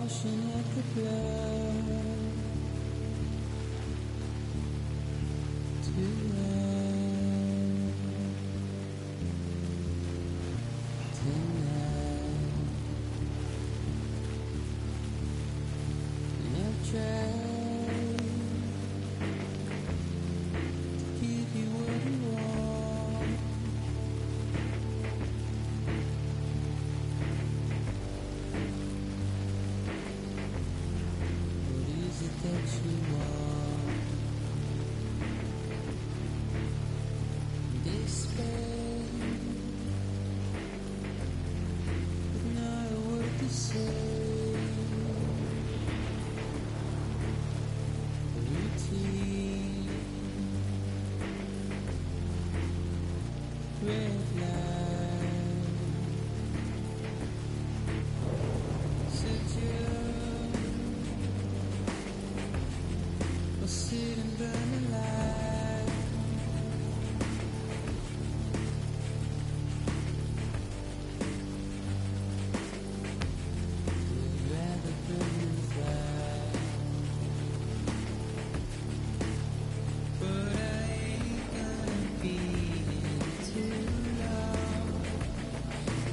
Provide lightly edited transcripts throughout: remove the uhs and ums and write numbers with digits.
washing at the blood tonight, and I've tried to give you what you want. That you want despair, but not a word to say. Routine, red light, sit and burn the light. We'd rather burn than fly, but I ain't gonna be here too long,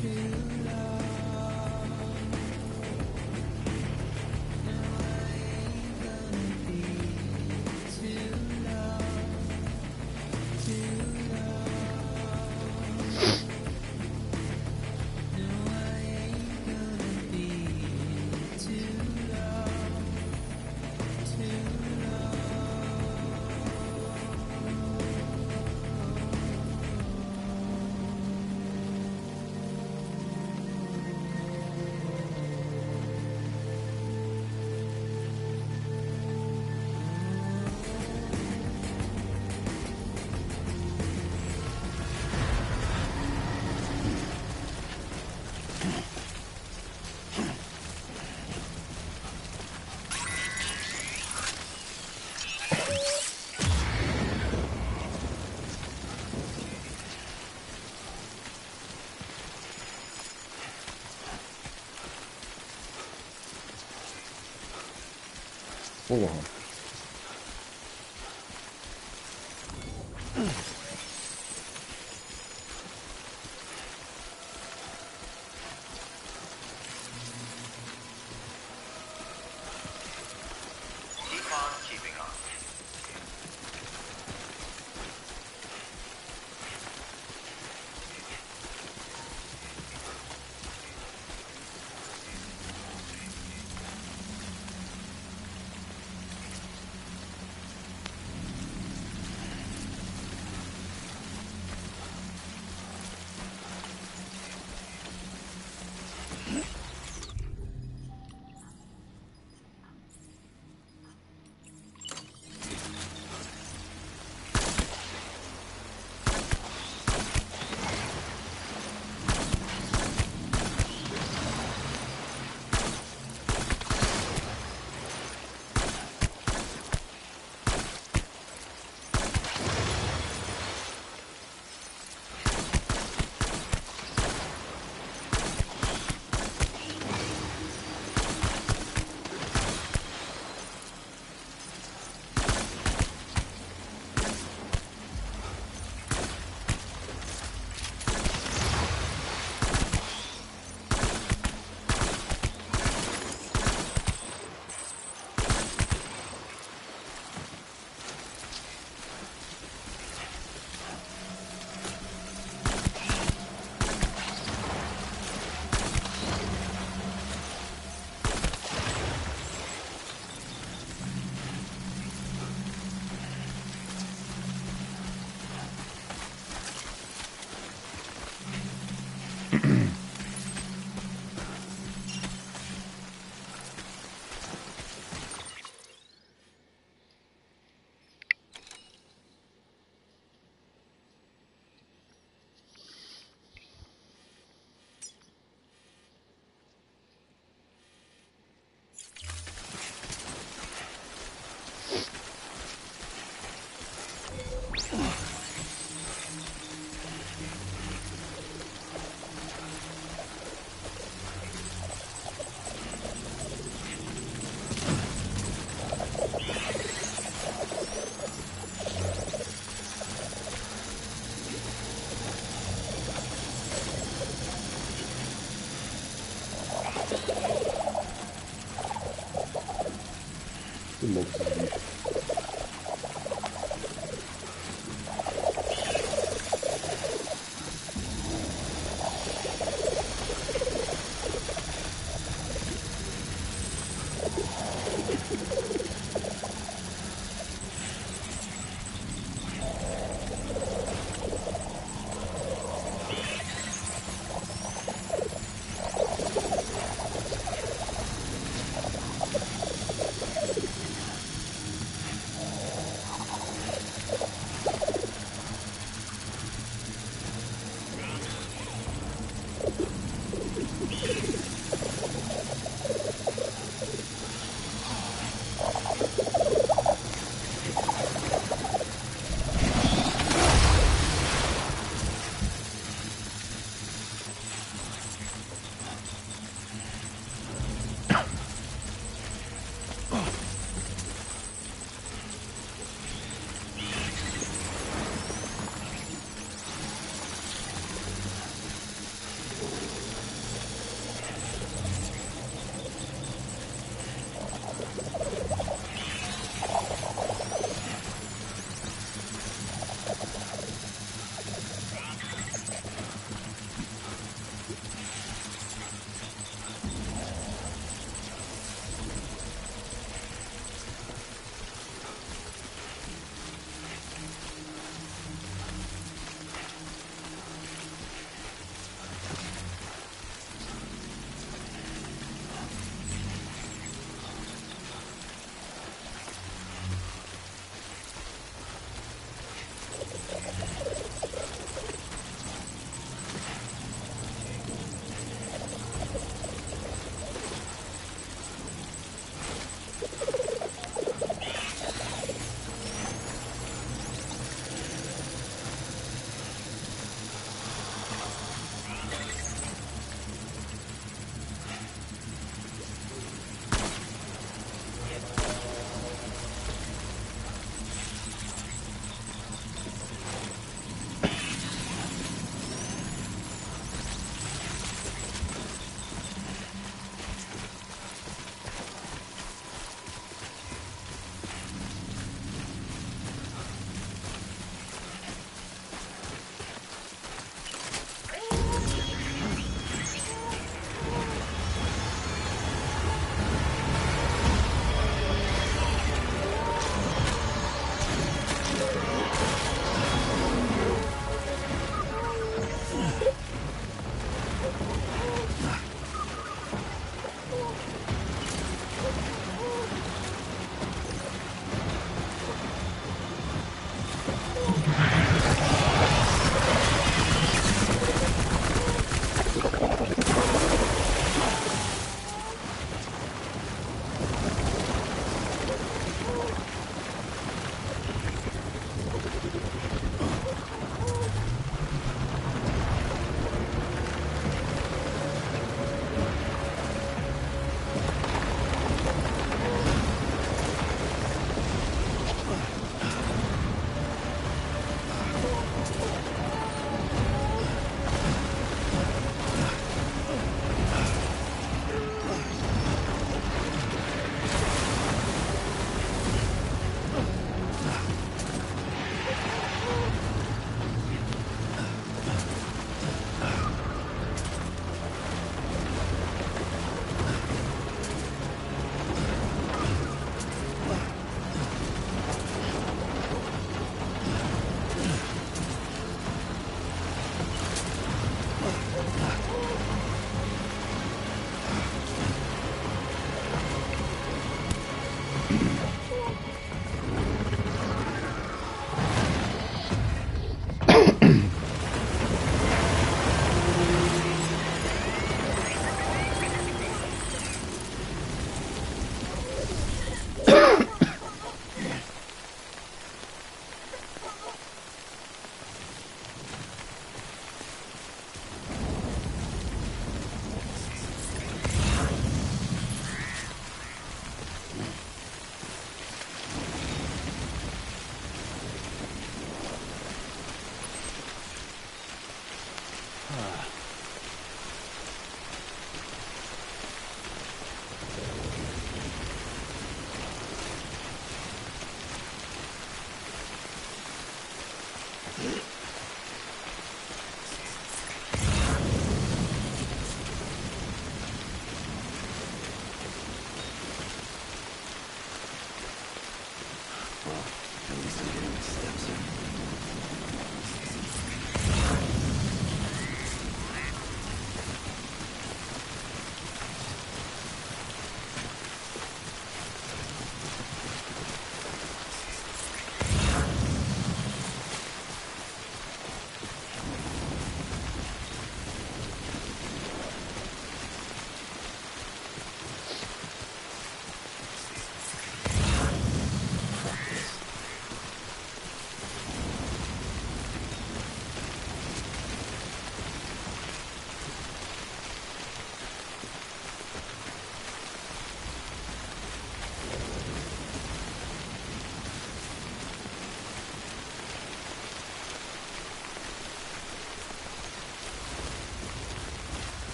too long. No, I ain't gonna be too long, too long. No, I ain't gonna be too long, too long. О. Que louco esses bichos.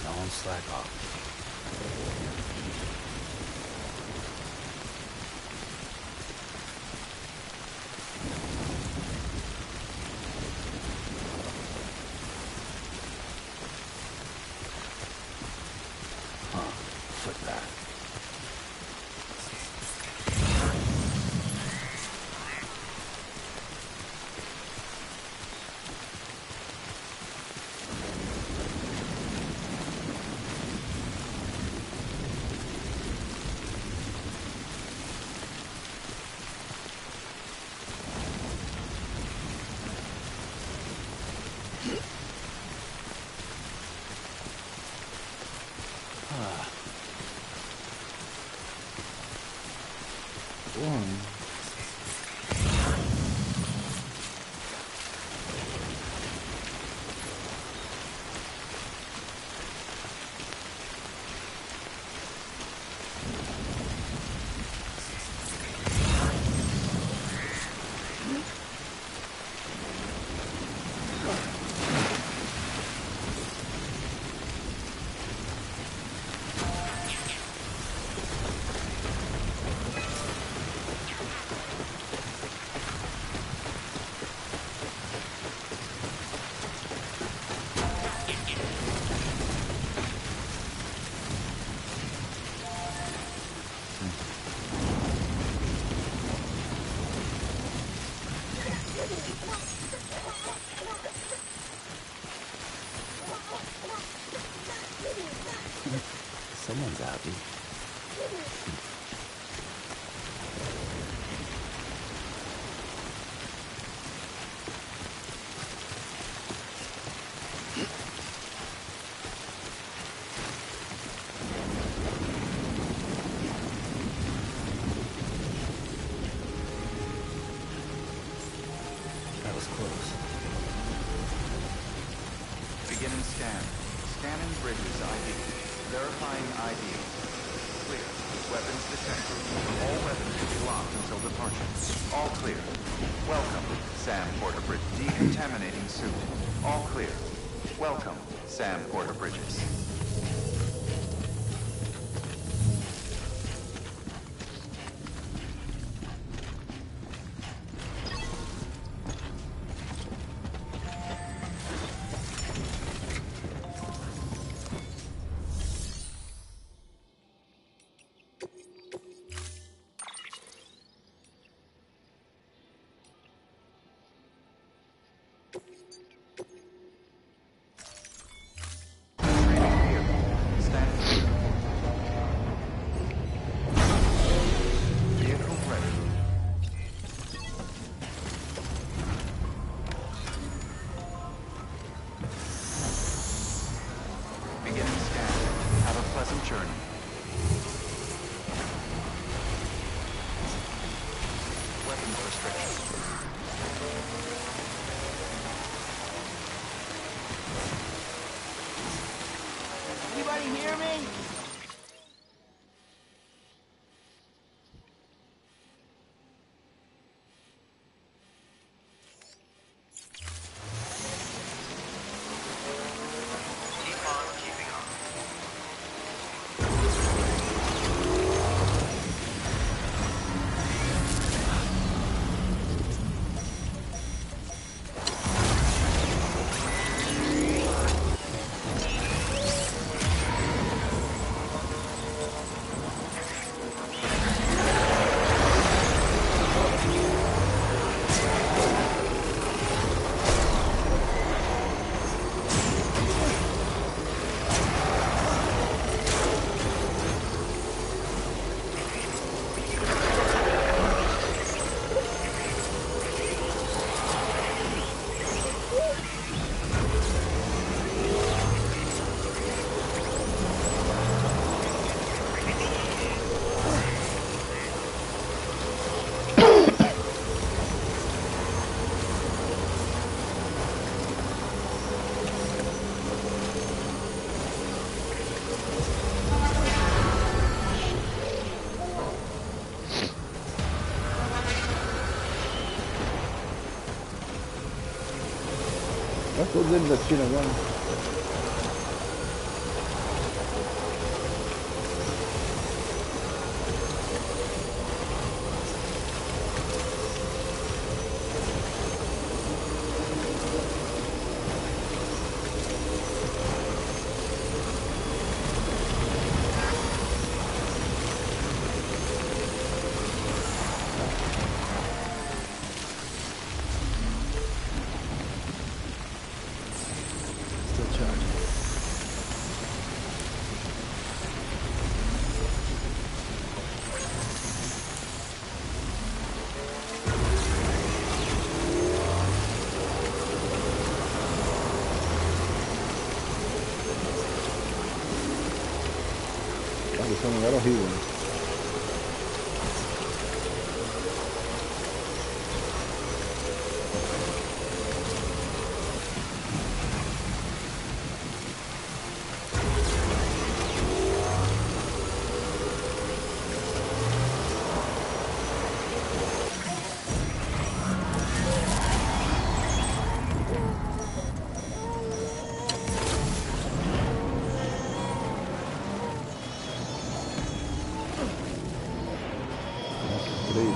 Don't slack off. Flip that. One. Someone's happy. That was close. Beginning scan. Scanning bridges ID. Verifying ID. Clear. Weapons detected. All weapons will be locked until departure. All clear. Welcome, Sam Porter Bridge. Decontaminating suit. All clear. Welcome, Sam Porter Bridges. Journey. Weapons restrictions. Anybody hear me? Olha todos eles atiram agora. Still charging. Tá deixando um lugar horrível, né? Três.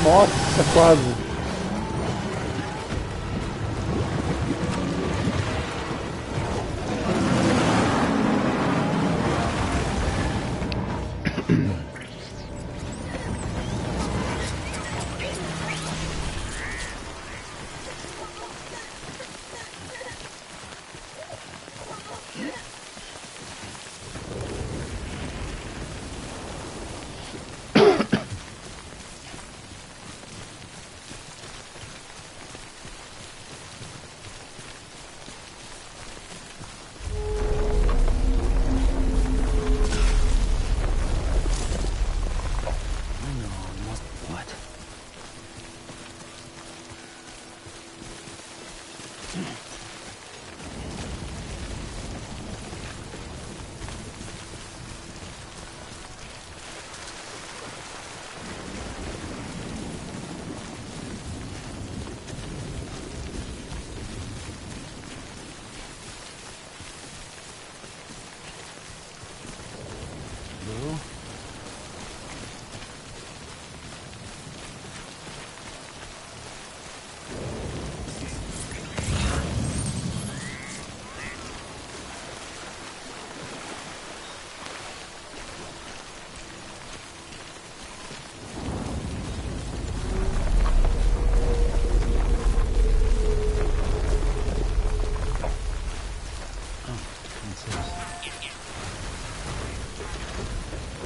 Nossa, quase. What? Blue?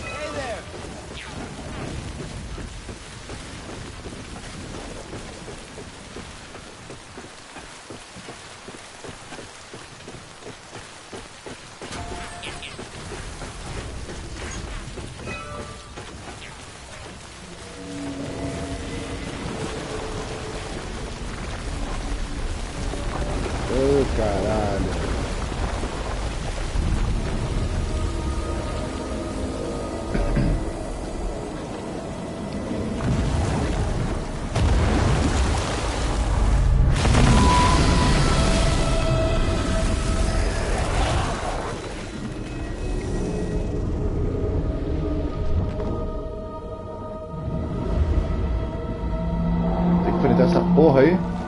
Hey there! Ô, caralho. aí?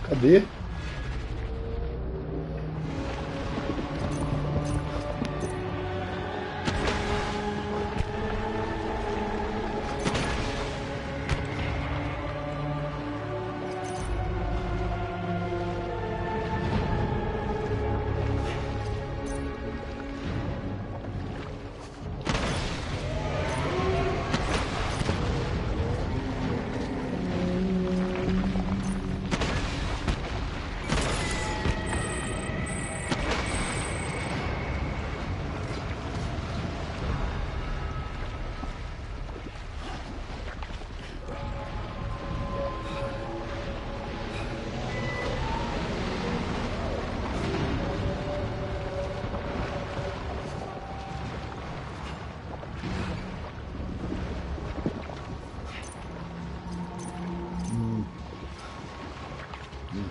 Cadê?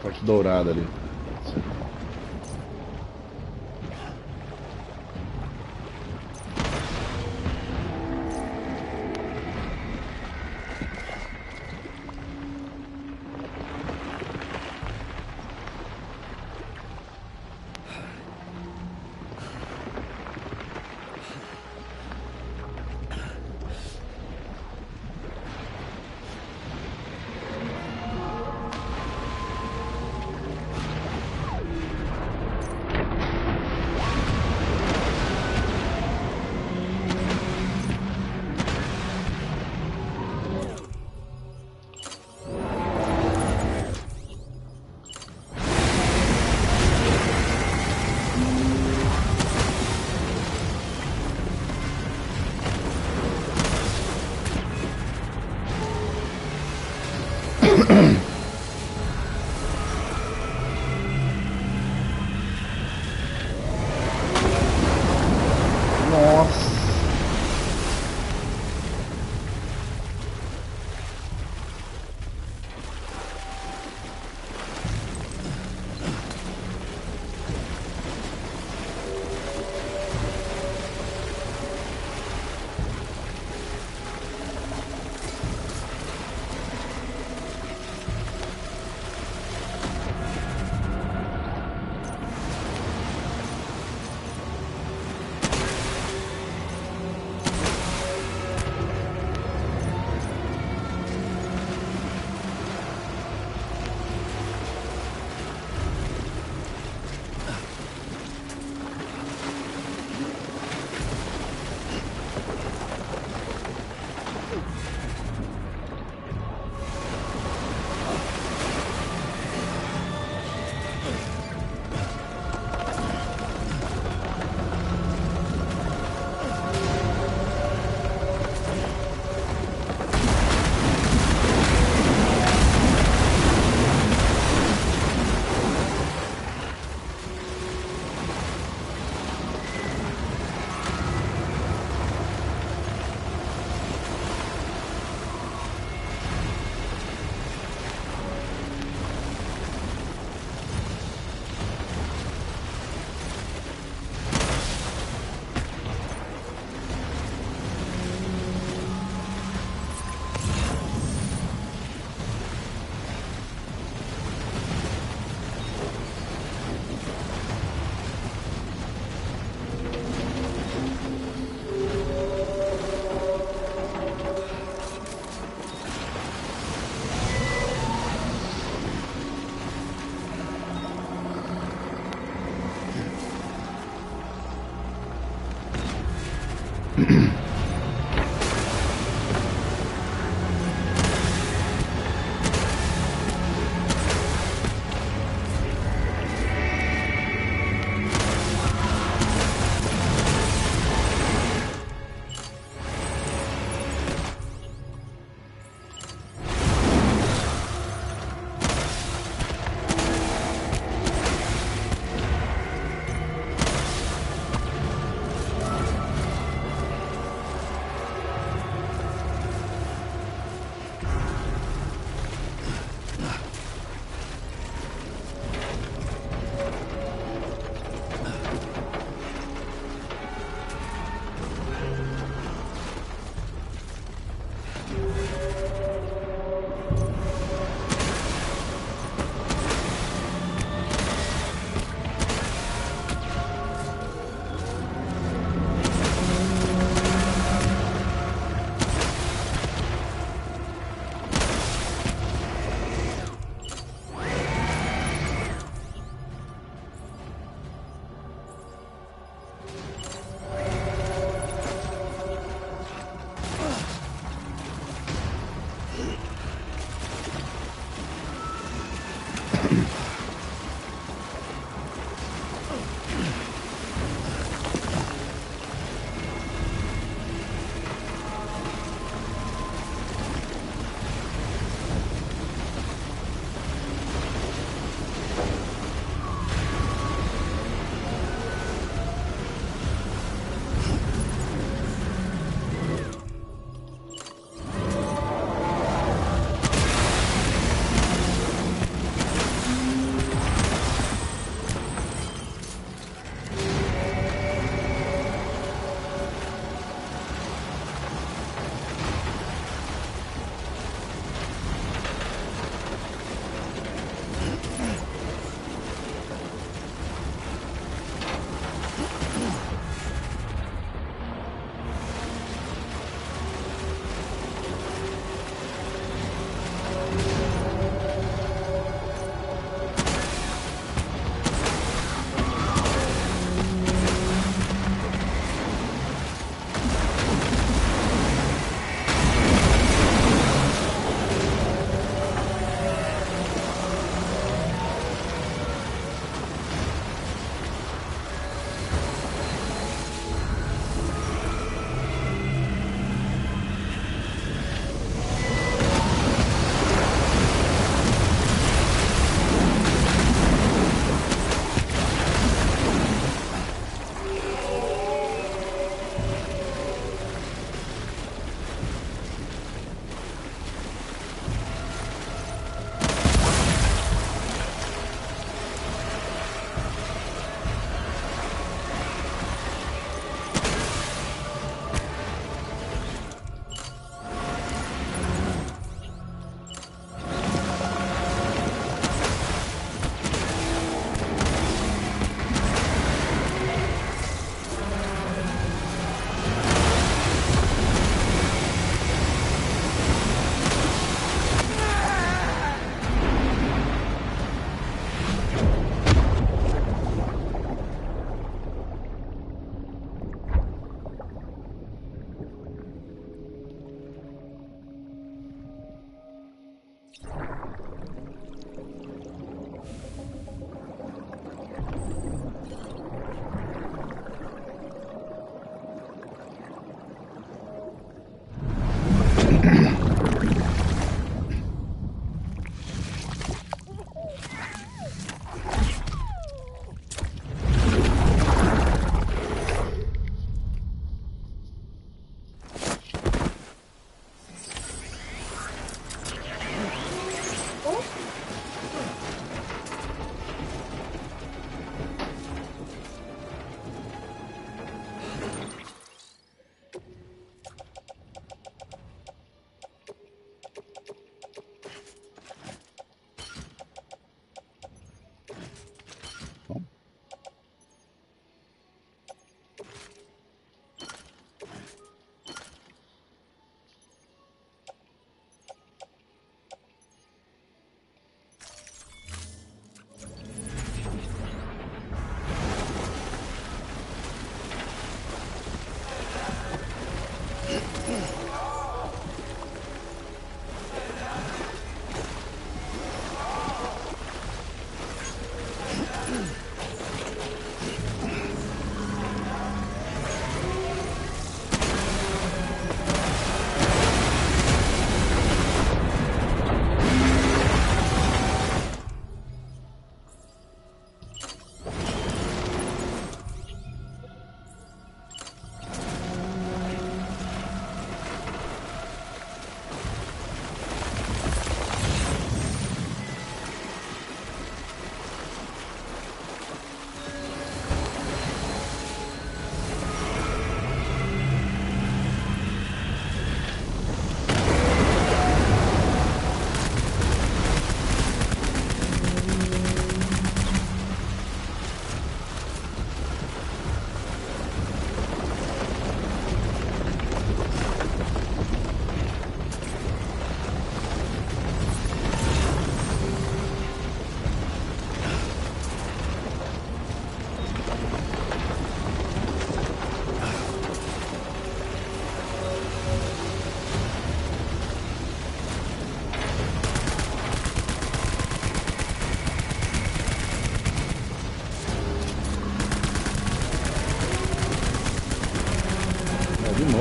Parte dourada ali. Nossa.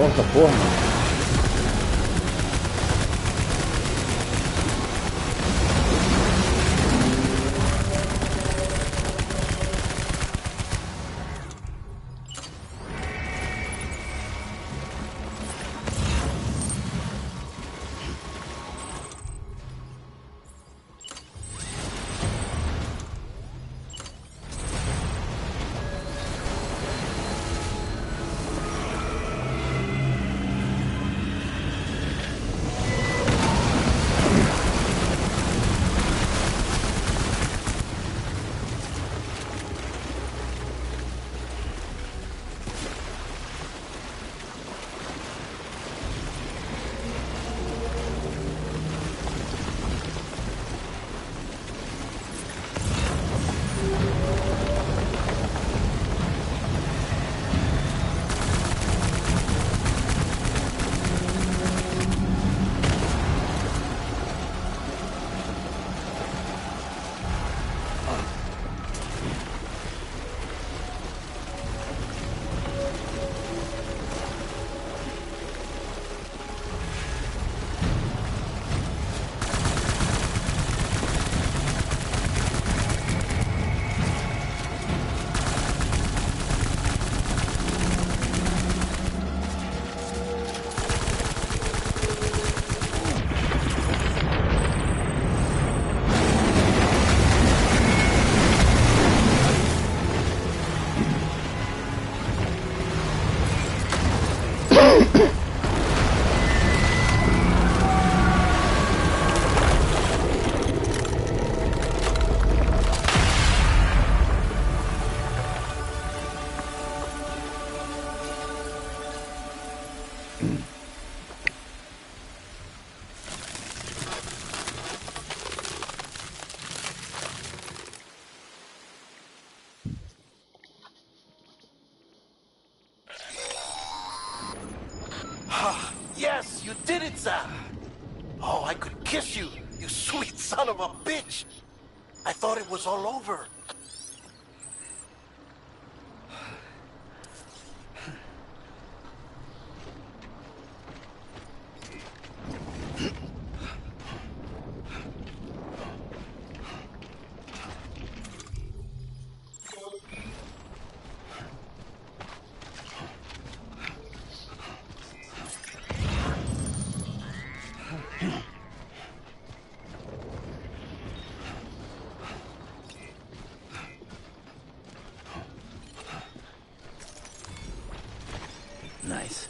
Nossa, porra, mano. Yes, you did it, Sam. Oh, I could kiss you, you sweet son of a bitch. I thought it was all over. Nice.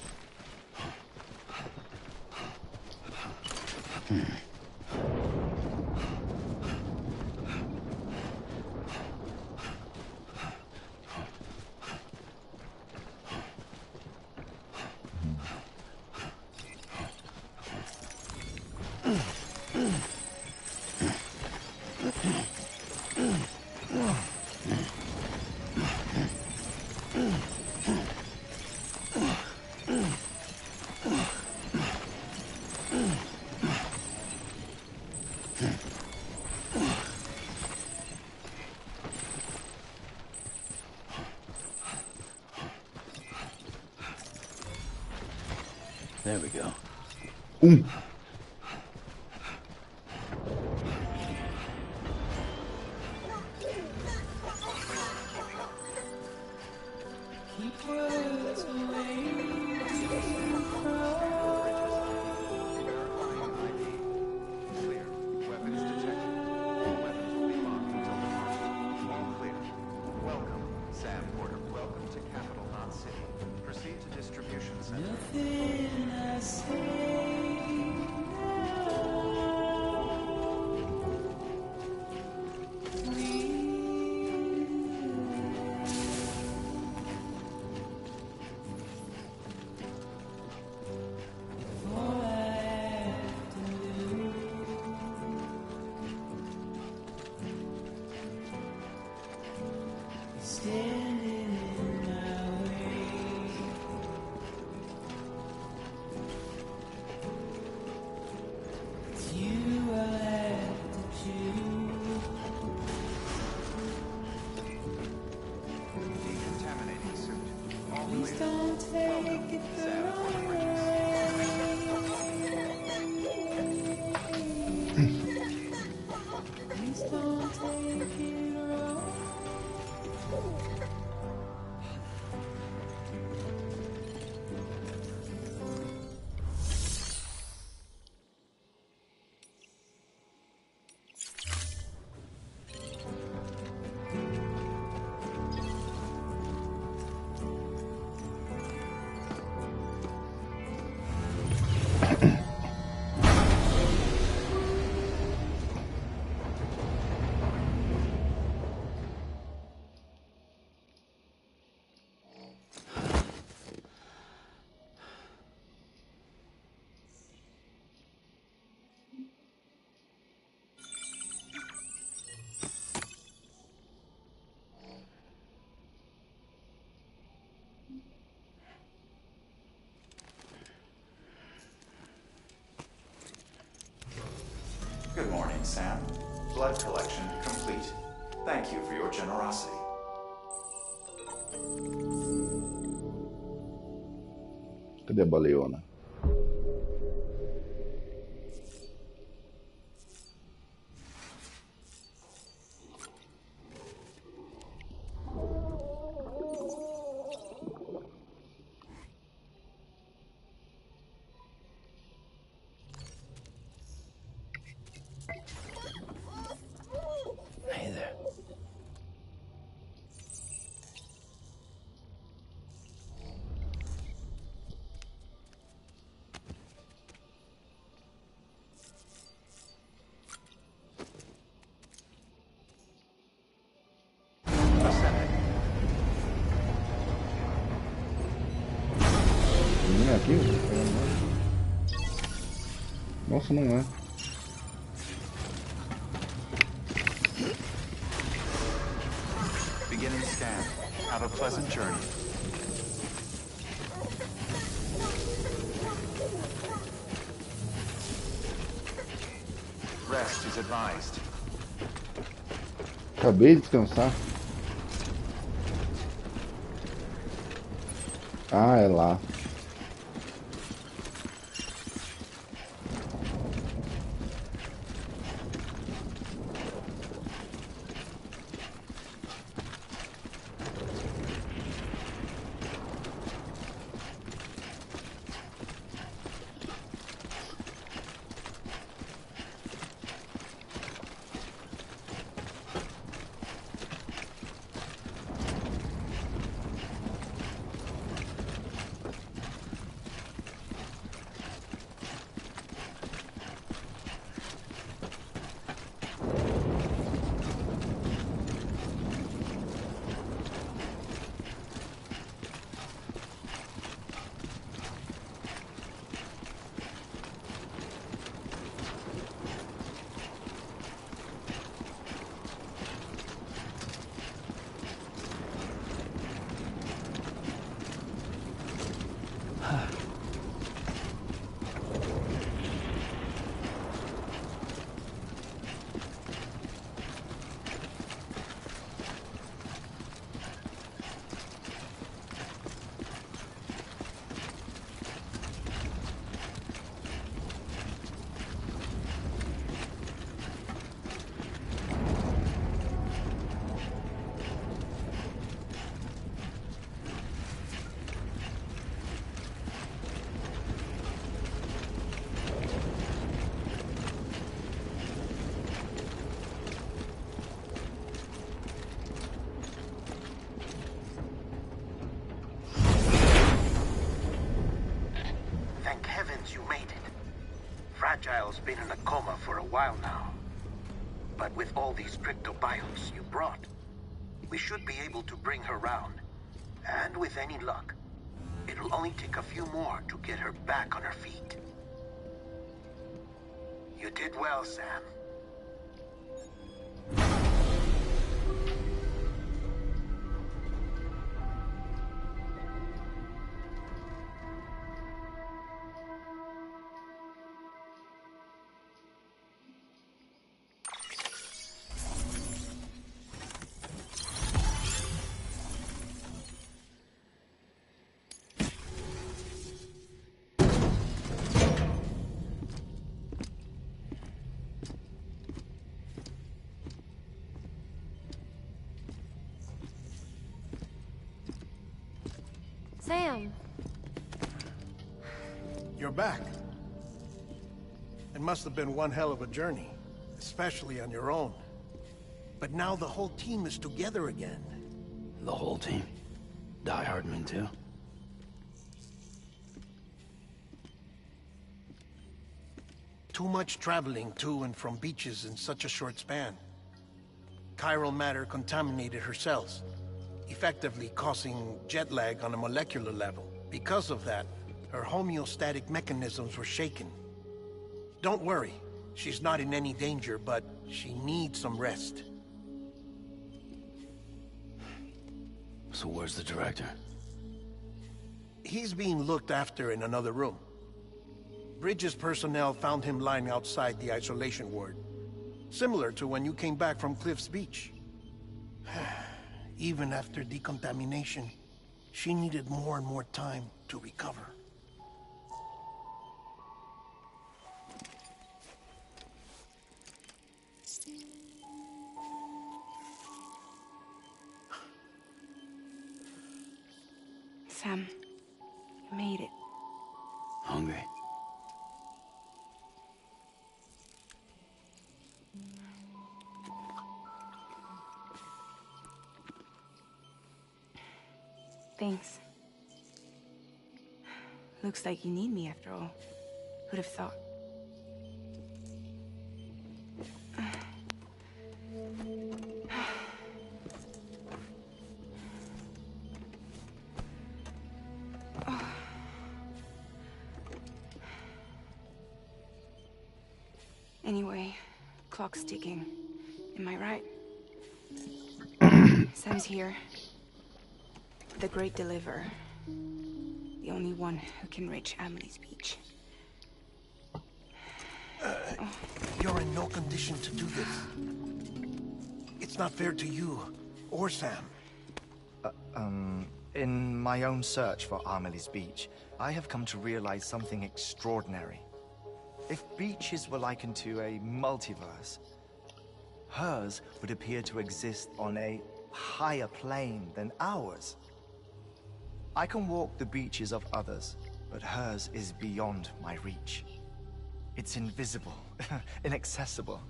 There we go. Keep words away. Verifying ID. Clear. Weapons detected. All weapons will be locked until departure. All clear. Welcome, Sam Porter. Welcome to Capital Knot City. Proceed to distribution center. Nothing I say standing in my way. It's you I have to choose. Decontaminating suit. All Please clear. don't take it the Sam wrong Porter. Please don't take it wrong. Good morning, Sam. Blood collection complete. Thank you for your generosity. Cadê a baleona? Hey there. Não é aqui? Nossa, não é. Beginning scan. Have a pleasant journey. Rest is advised. Acabei de descansar. Ah, é lá. Thank heavens you made it. Fragile's been in a coma for a while now. But with all these cryptobiotes you brought, we should be able to bring her round. And with any luck, it'll only take a few more to get her back on her feet. You did well, Sam. Sam. You're back. It must have been one hell of a journey, especially on your own. But now the whole team is together again. The whole team? Die Hardman too? Too much traveling to and from beaches in such a short span. Chiral matter contaminated her cells, effectively causing jet lag on a molecular level. Because of that, her homeostatic mechanisms were shaken. Don't worry, she's not in any danger, but she needs some rest. So where's the director? He's being looked after in another room. Bridges personnel found him lying outside the isolation ward. Similar to when you came back from Cliff's Beach. Even after decontamination, she needed more and more time to recover. Sam, you made it. Hungry? Thanks. Looks like you need me after all. Who'd have thought? Anyway, clock's ticking. Am I right? Sam's here. The Great Deliverer. The only one who can reach Amelie's Beach. You're in no condition to do this. It's not fair to you, or Sam. In my own search for Amelie's Beach, I have come to realize something extraordinary. If beaches were likened to a multiverse, hers would appear to exist on a higher plane than ours. I can walk the beaches of others, but hers is beyond my reach. It's invisible, inaccessible,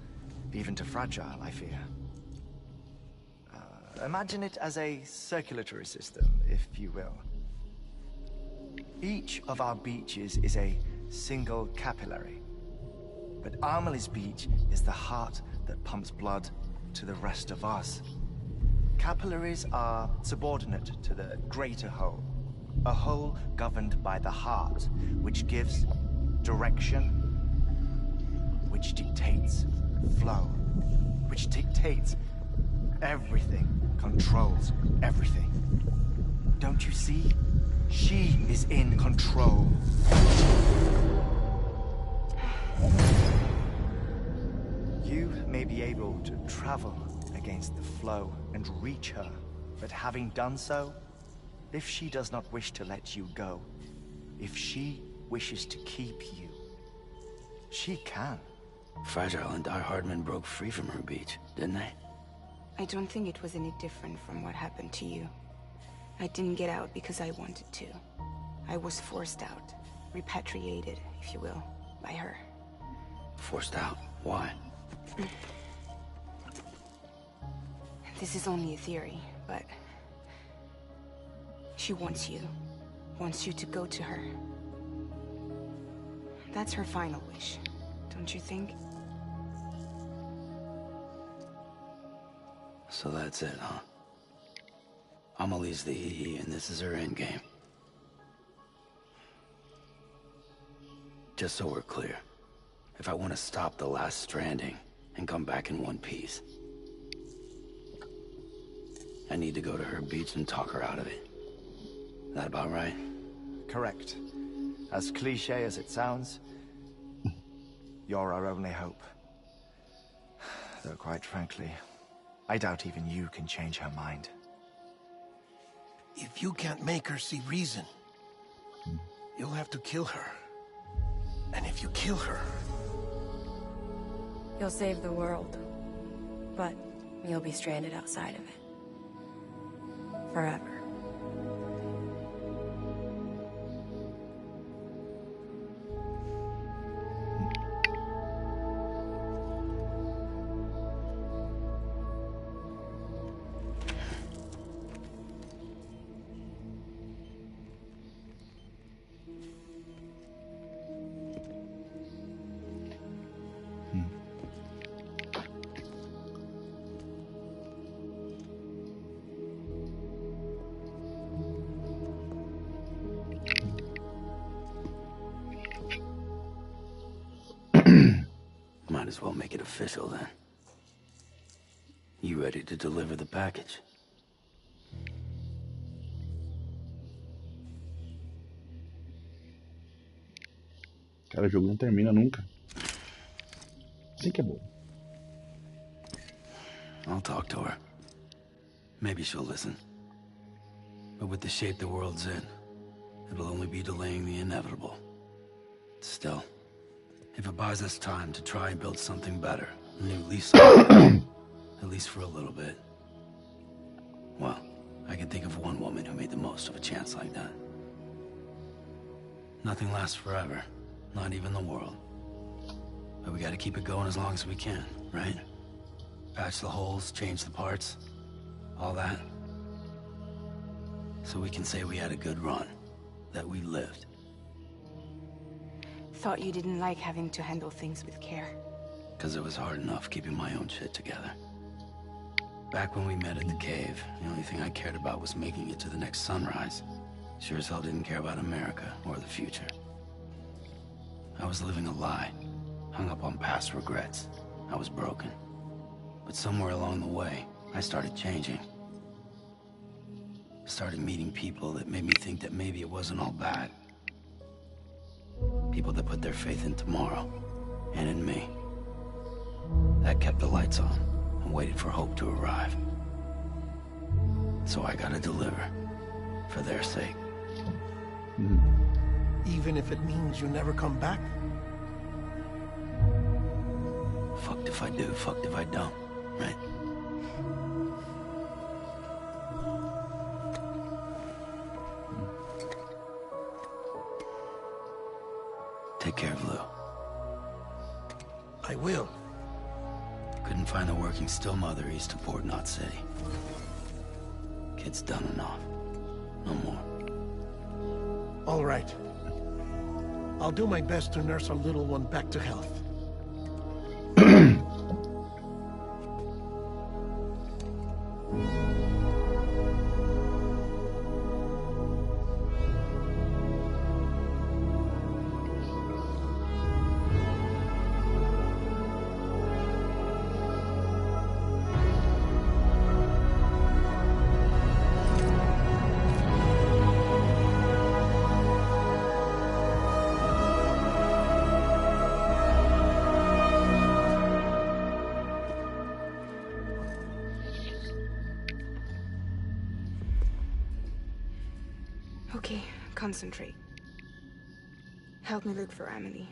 even to Fragile, I fear. Imagine it as a circulatory system, if you will. Each of our beaches is a single capillary. But Amelie's Beach is the heart that pumps blood to the rest of us. Capillaries are subordinate to the greater whole. A whole governed by the heart, which gives direction, which dictates flow, which dictates everything, controls everything. Don't you see? She is in control. You may be able to travel against the flow and reach her, but having done so, if she does not wish to let you go, if she wishes to keep you, she can. Fragile and Die Hardman broke free from her beach, didn't they? I don't think it was any different from what happened to you. I didn't get out because I wanted to. I was forced out. Repatriated, if you will, by her. Forced out? Why? This is only a theory, but... she wants you. Wants you to go to her. That's her final wish, don't you think? So that's it, huh? Amelie's the hee-hee, and this is her endgame. Just so we're clear, if I want to stop the last stranding and come back in one piece, I need to go to her beach and talk her out of it. That about right? Correct. As cliche as it sounds, you're our only hope. Though quite frankly, I doubt even you can change her mind. If you can't make her see reason, you'll have to kill her. And if you kill her... You'll save the world, but you'll be stranded outside of it. Forever. as well make it official then. You ready to deliver the package? Cara, o jogo não termina nunca. Assim que é bom. I'll talk to her. Maybe she'll listen. But with the shape the world's in, it'll only be delaying the inevitable. Still, if it buys us time to try and build something better, a new lease on it, at least for a little bit, well, I can think of one woman who made the most of a chance like that. Nothing lasts forever, not even the world. But we gotta keep it going as long as we can, right? Patch the holes, change the parts, all that. So we can say we had a good run, that we lived. Thought you didn't like having to handle things with care. Because it was hard enough keeping my own shit together. Back when we met at the cave, the only thing I cared about was making it to the next sunrise. Sure as hell didn't care about America or the future. I was living a lie, hung up on past regrets. I was broken. But somewhere along the way, I started changing. Started meeting people that made me think that maybe it wasn't all bad. People that put their faith in tomorrow, and in me. That kept the lights on, and waited for hope to arrive. So I gotta deliver, for their sake. Even if it means you never come back? Fucked if I do, fucked if I don't, right? Take care of Lou. I will. Couldn't find a working still mother east of Port Knot City. Kid's done enough. No more. All right. I'll do my best to nurse our little one back to health. Okay, concentrate. Help me look for Emily.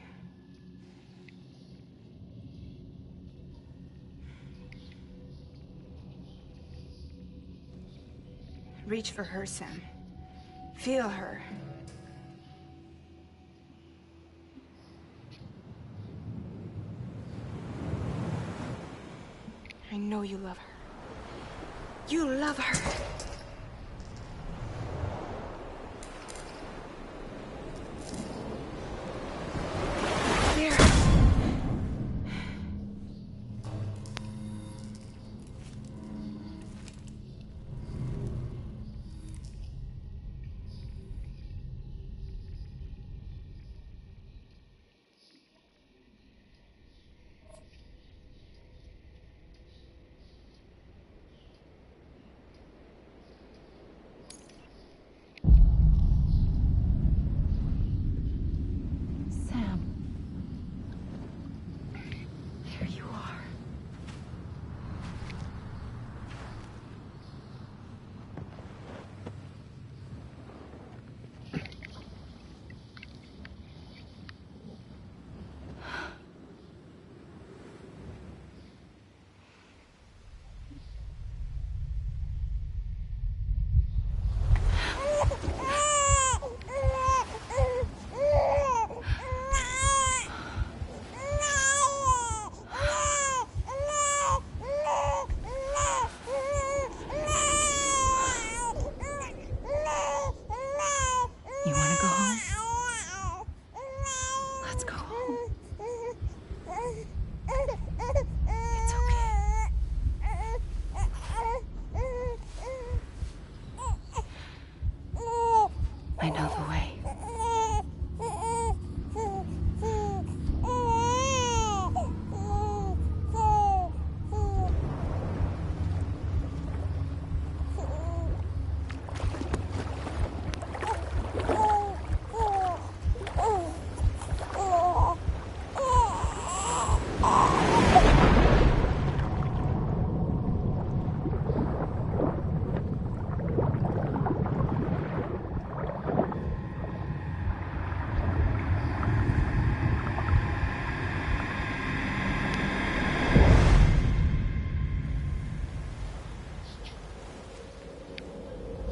Reach for her, Sam. Feel her. I know you love her. You love her! There!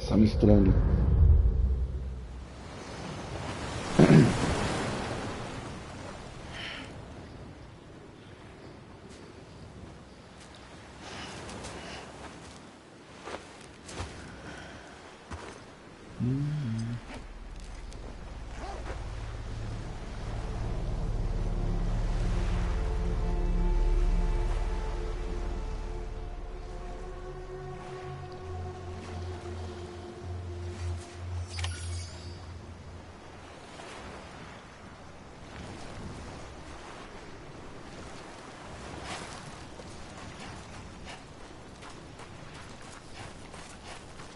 Essa misturando.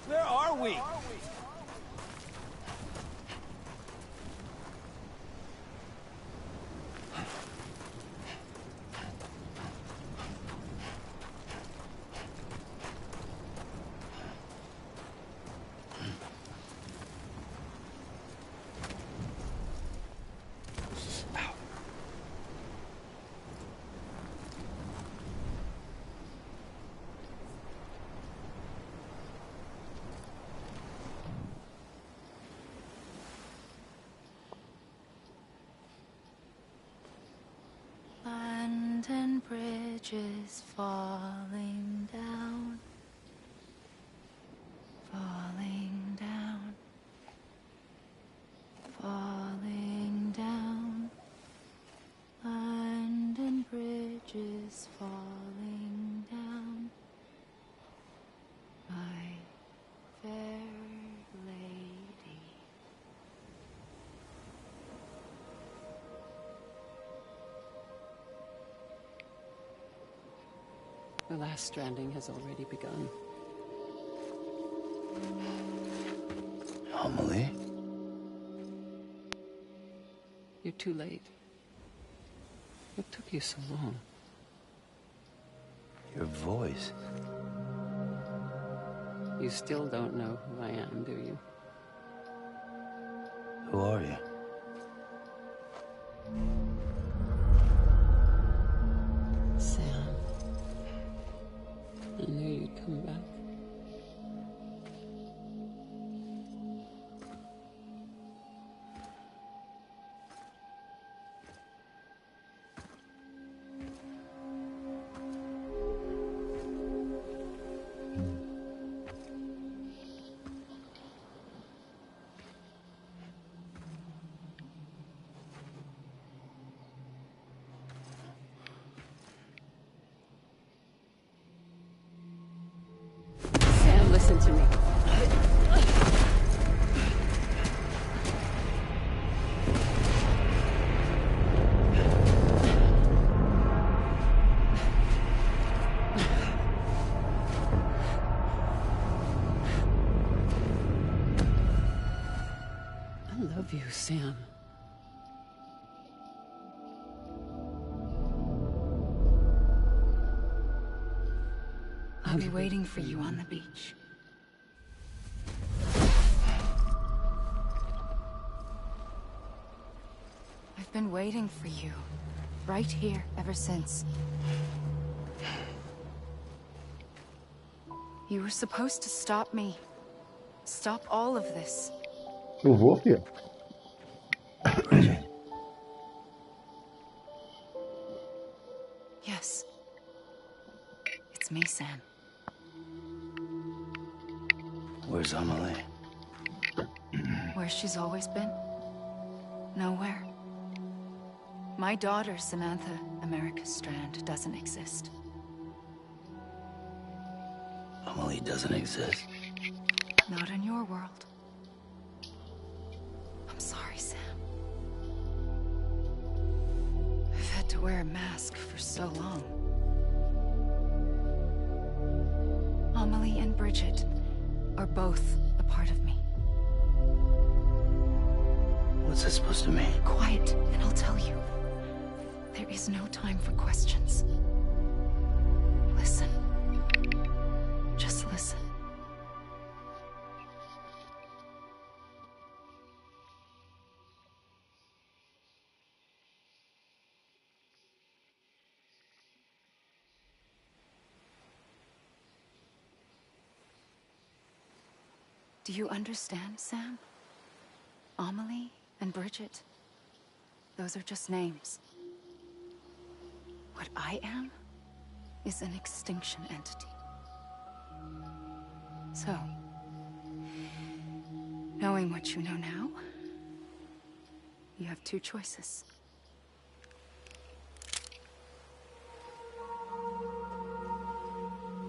Where are we? London Bridge is falling down, falling down, falling down. London Bridge is falling down, my fair lady. The last stranding has already begun. Amelie? You're too late. What took you so long? Your voice. You still don't know who I am, do you? Who are you? Sam. I knew you'd come back. Sam, listen to me. I love you, Sam. I'll be waiting for you on the beach. I've been waiting for you, right here, ever since. You were supposed to stop me. Stop all of this. Eu vou, filha. Bridget. Yes. It's me, Sam. Where's Amelie? Where she's always been. Nowhere. My daughter, Samantha America Strand, doesn't exist. Amelie doesn't exist. Not in your world. I'm sorry, Sam. I've had to wear a mask for so long. Amelie and Bridget are both a part of me. What's that supposed to mean? Quiet, and I'll tell you. There is no time for questions. Listen. Just listen. Do you understand, Sam? Amelie and Bridget, those are just names. What I am is an extinction entity. So, knowing what you know now, you have two choices.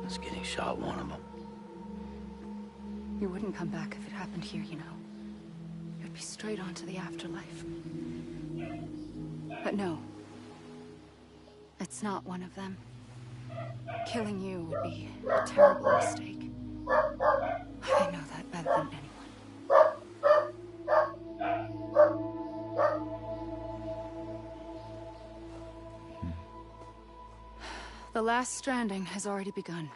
Is getting shot one of them? You wouldn't come back if it happened here, you know. You'd be straight on to the afterlife. But no. It's not one of them. Killing you would be a terrible mistake. I know that better than anyone. The last stranding has already begun.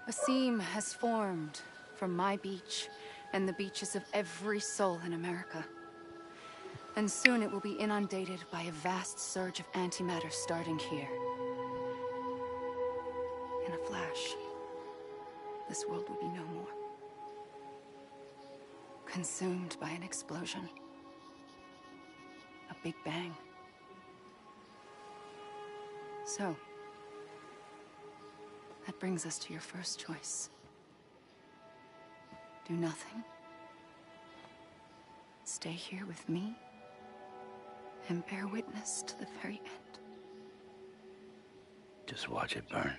A seam has formed from my beach and the beaches of every soul in America. And soon it will be inundated by a vast surge of antimatter starting here. In a flash, this world will be no more. Consumed by an explosion. A big bang. So, that brings us to your first choice. Do nothing. Stay here with me and bear witness to the very end. Just watch it burn.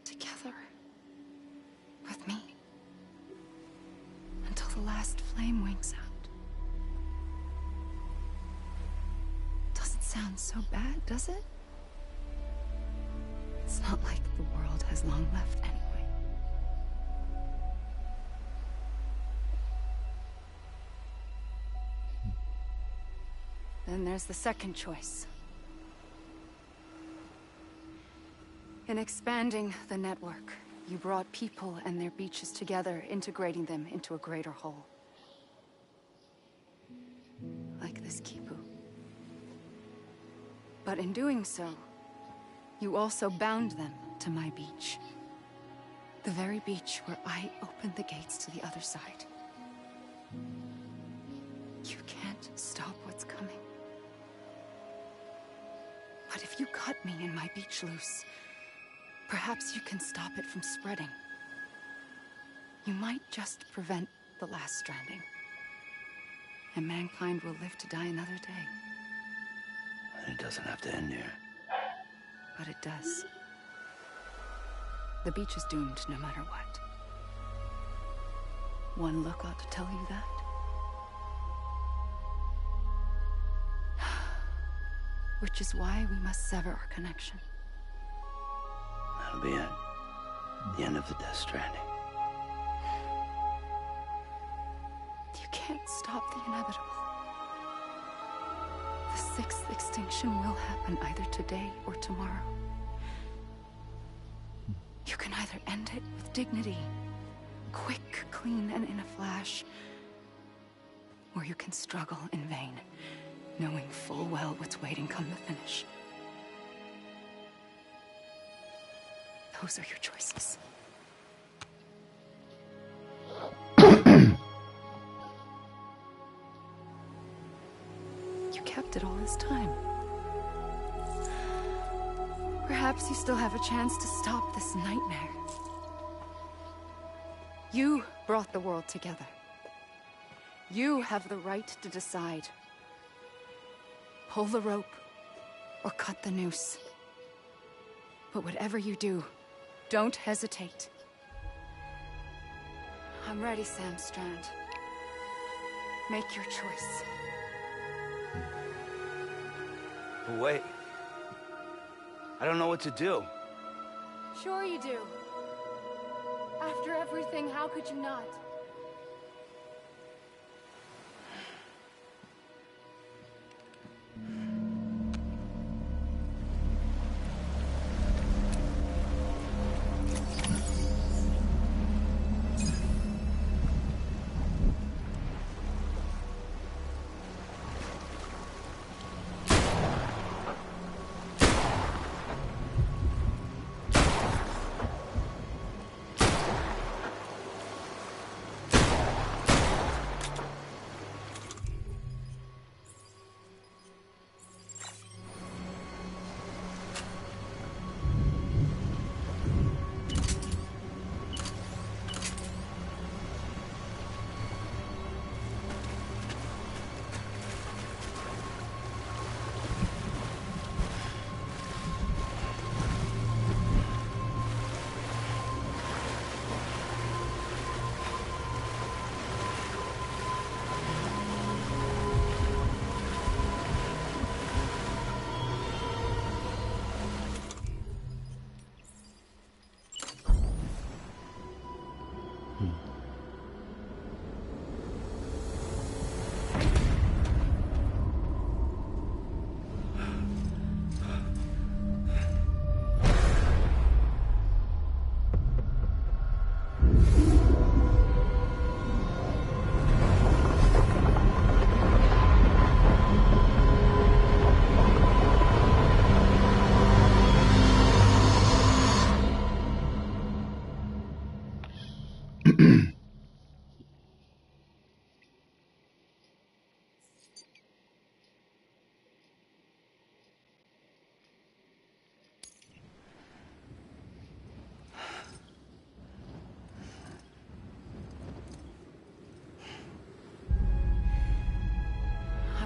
Together. With me. Until the last flame winks out. Doesn't sound so bad, does it? It's not like the world has long left anyway. Then there's the second choice. In expanding the network, you brought people and their beaches together, integrating them into a greater whole. Like this Kipu. But in doing so, you also bound them to my beach. The very beach where I opened the gates to the other side. You can't stop what's coming. But if you cut me and my beach loose, perhaps you can stop it from spreading. You might just prevent the last stranding. And mankind will live to die another day. And it doesn't have to end here. But it does. The beach is doomed no matter what. One look ought to tell you that. Which is why we must sever our connection. That'll be it. The end of the Death Stranding. You can't stop the inevitable. The sixth extinction will happen either today or tomorrow. You can either end it with dignity, quick, clean, and in a flash, or you can struggle in vain, knowing full well what's waiting come the finish. Those are your choices. You kept it all this time. Perhaps you still have a chance to stop this nightmare. You brought the world together. You have the right to decide. Pull the rope or cut the noose. But whatever you do, don't hesitate. I'm ready, Sam Strand. Make your choice. But wait. I don't know what to do. Sure you do. After everything, how could you not?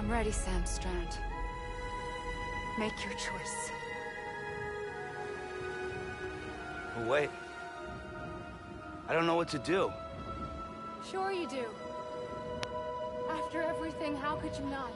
I'm ready, Sam Strand. Make your choice. But wait. I don't know what to do. Sure you do. After everything, how could you not?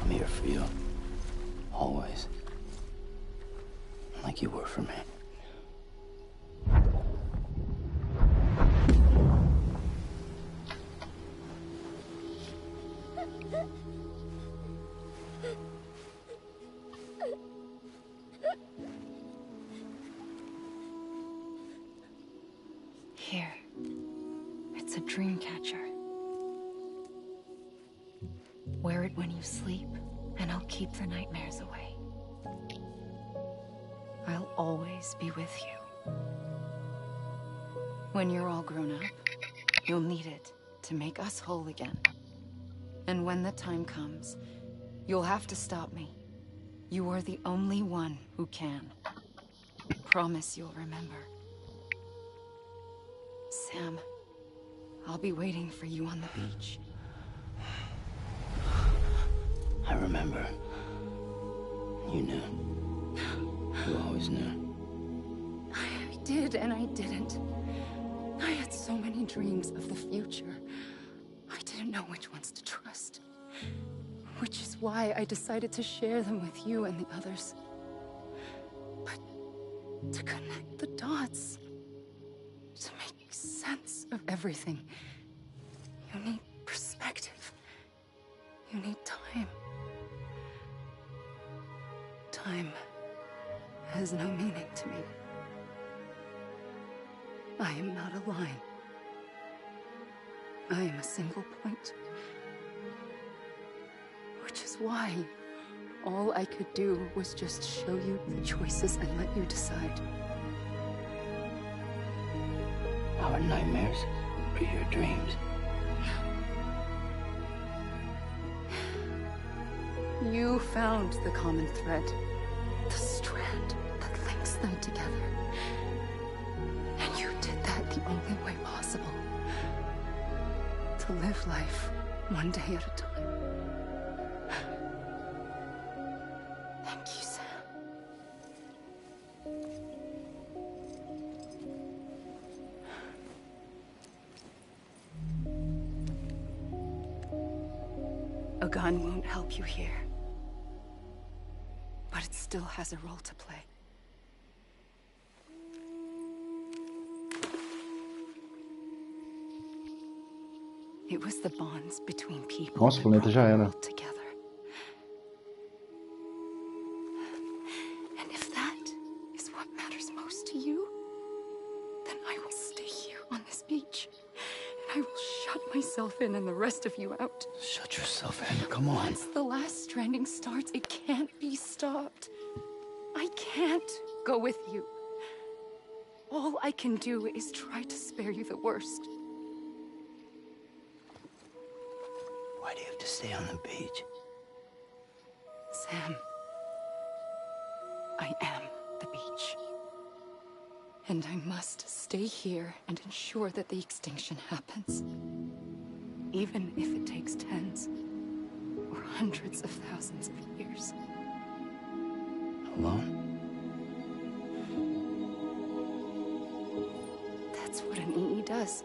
I'm here for you. Always. Like you were for me. Here. It's a dream catcher. Wear it when you sleep, and I'll keep the nightmares away. I'll always be with you. When you're all grown up, you'll need it to make us whole again. And when the time comes, you'll have to stop me. You are the only one who can. Promise you'll remember. Sam, I'll be waiting for you on the beach. I remember. You knew. You always knew. I did and I didn't. I had so many dreams of the future. I didn't know which ones to trust. Which is why I decided to share them with you and the others. But to connect the dots, to make sense of everything, you need perspective. You need time. Time has no meaning to me. I am not a line. I am a single point. Which is why all I could do was just show you the choices and let you decide. Our nightmares are your dreams. You found the common thread, the strand that links them together. And you did that the only way possible. To live life one day at a time. Thank you, Sam. A gun won't help you here. But it still has a role to play. It was the bonds between people Nossa, o planeta já era. together. And if that is what matters most to you, then I will stay here on this beach. And I will shut myself in and the rest of you out. Shut yourself in. Come on. Once the last stranding starts, it can't be stopped. I can't go with you. All I can do is try to spare you the worst. Why do you have to stay on the beach? Sam, I am the beach. And I must stay here and ensure that the extinction happens. Even if it takes tens or hundreds of thousands of years. Alone? That's what an EE does.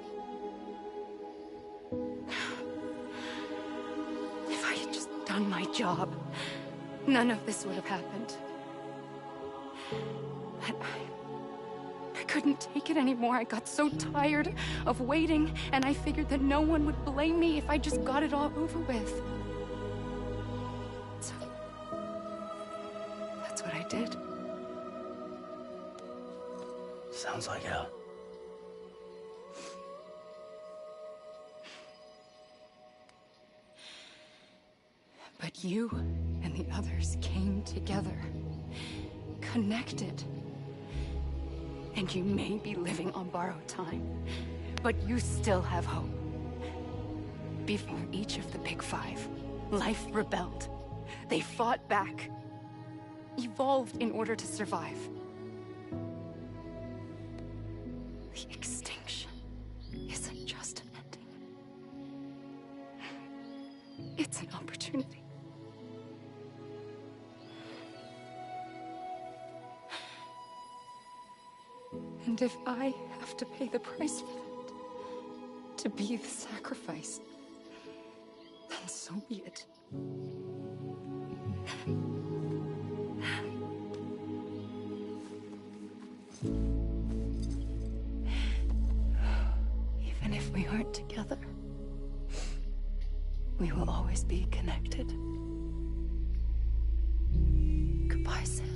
If I had just done my job, none of this would have happened. But I couldn't take it anymore. I got so tired of waiting, and I figured that no one would blame me if I just got it all over with. So, that's what I did. Sounds like hell. But you and the others came together, connected. And you may be living on borrowed time, But you still have hope. Before each of the Big Five, life rebelled. They fought back. Evolved in order to survive. The extinction isn't just an ending. It's an opportunity. And if I have to pay the price for that, to be the sacrifice, then so be it. Even if we aren't together, we will always be connected. Goodbye, Sam.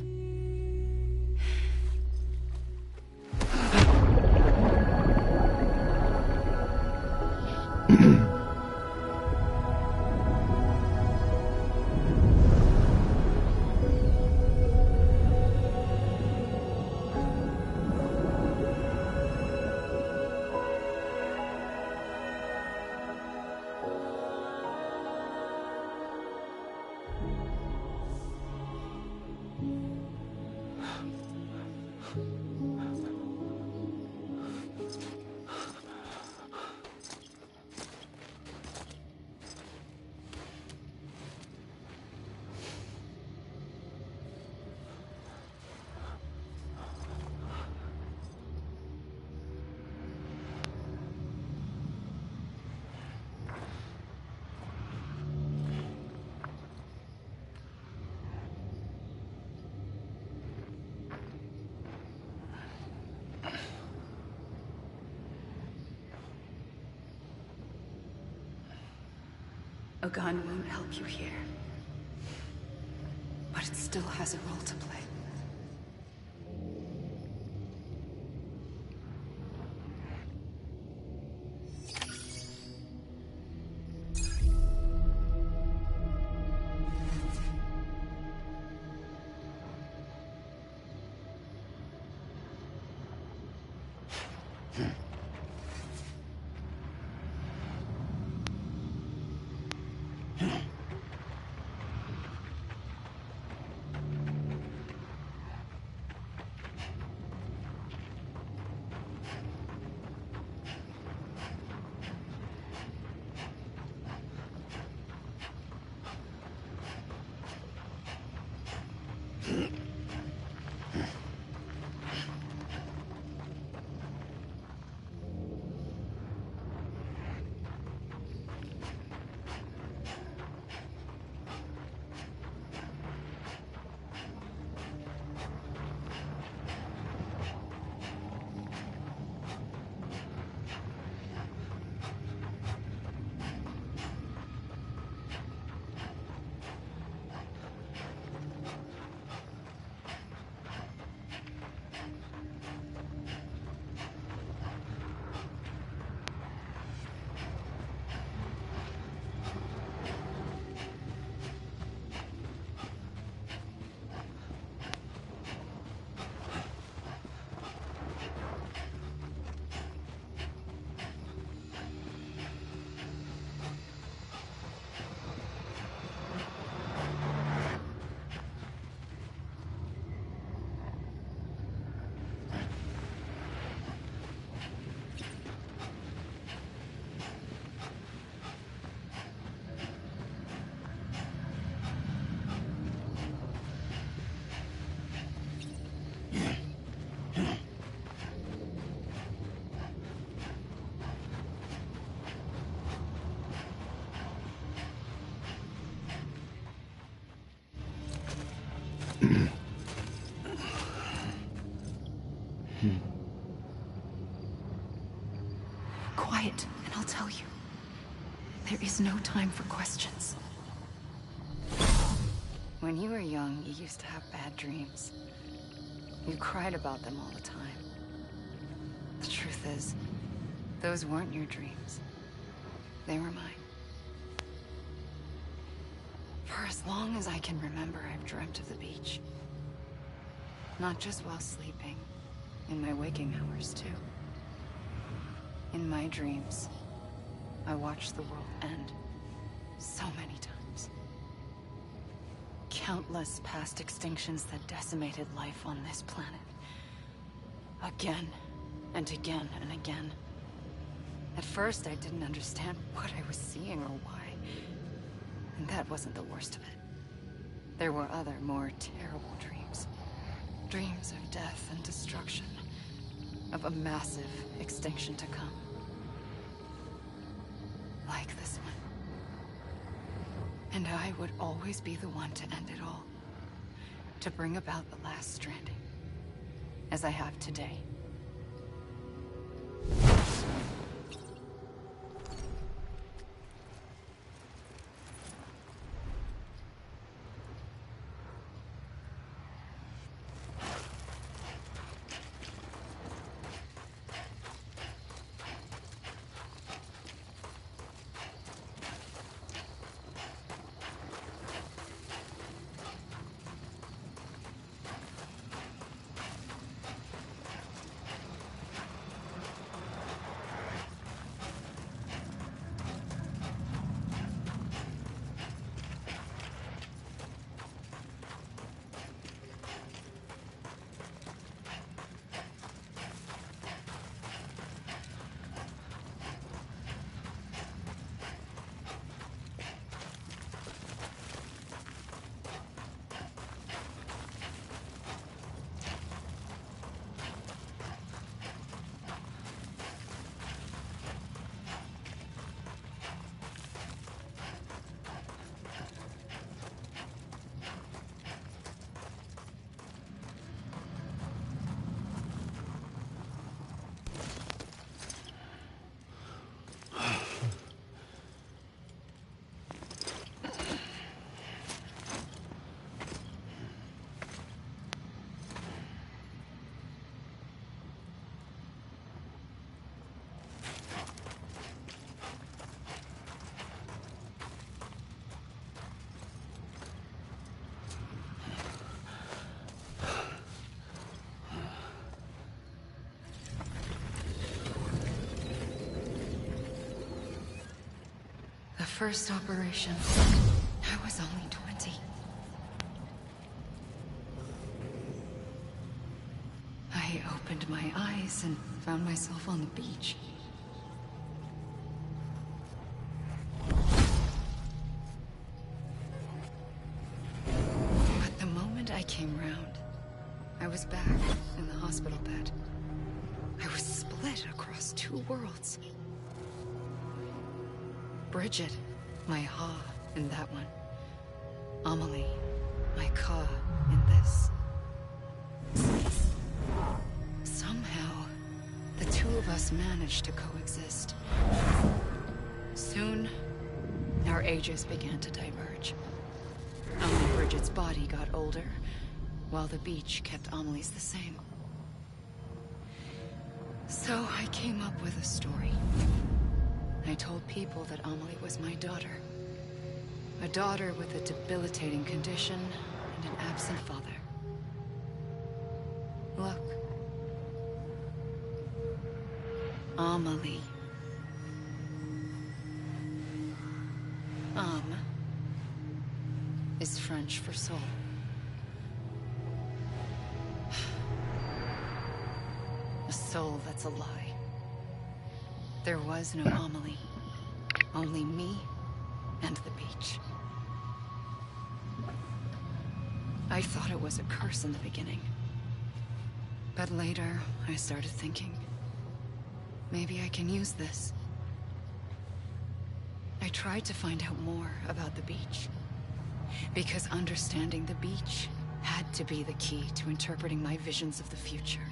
A gun won't help you here, but it still has a role to play. Quiet, and I'll tell you. There is no time for questions. When you were young, you used to have bad dreams. You cried about them all the time. The truth is, those weren't your dreams. They were mine. For as long as I can remember, I've dreamt of the beach. Not just while sleeping, in my waking hours too. In my dreams, I watched the world end so many times. Countless past extinctions that decimated life on this planet. Again, and again, and again. At first, I didn't understand what I was seeing or why. And that wasn't the worst of it. There were other, more terrible dreams. Dreams of death and destruction. Of a massive extinction to come. Like this one. And I would always be the one to end it all. To bring about the last stranding. As I have today. The first operation, I was only 20. I opened my eyes and found myself on the beach. But the moment I came round, I was back in the hospital bed. I was split across two worlds. Bridget, my Ha in that one. Amelie, my Ka in this. Somehow, the two of us managed to coexist. Soon, our ages began to diverge. Only Bridget's body got older, while the beach kept Amelie's the same. So I came up with a story. I told people that Amelie was my daughter. A daughter with a debilitating condition and an absent father. Look. Amelie. Âme is French for soul. A soul that's a lie. There was no Amelie. Only me and the beach. I thought it was a curse in the beginning. But later, I started thinking, maybe I can use this. I tried to find out more about the beach. Because understanding the beach had to be the key to interpreting my visions of the future.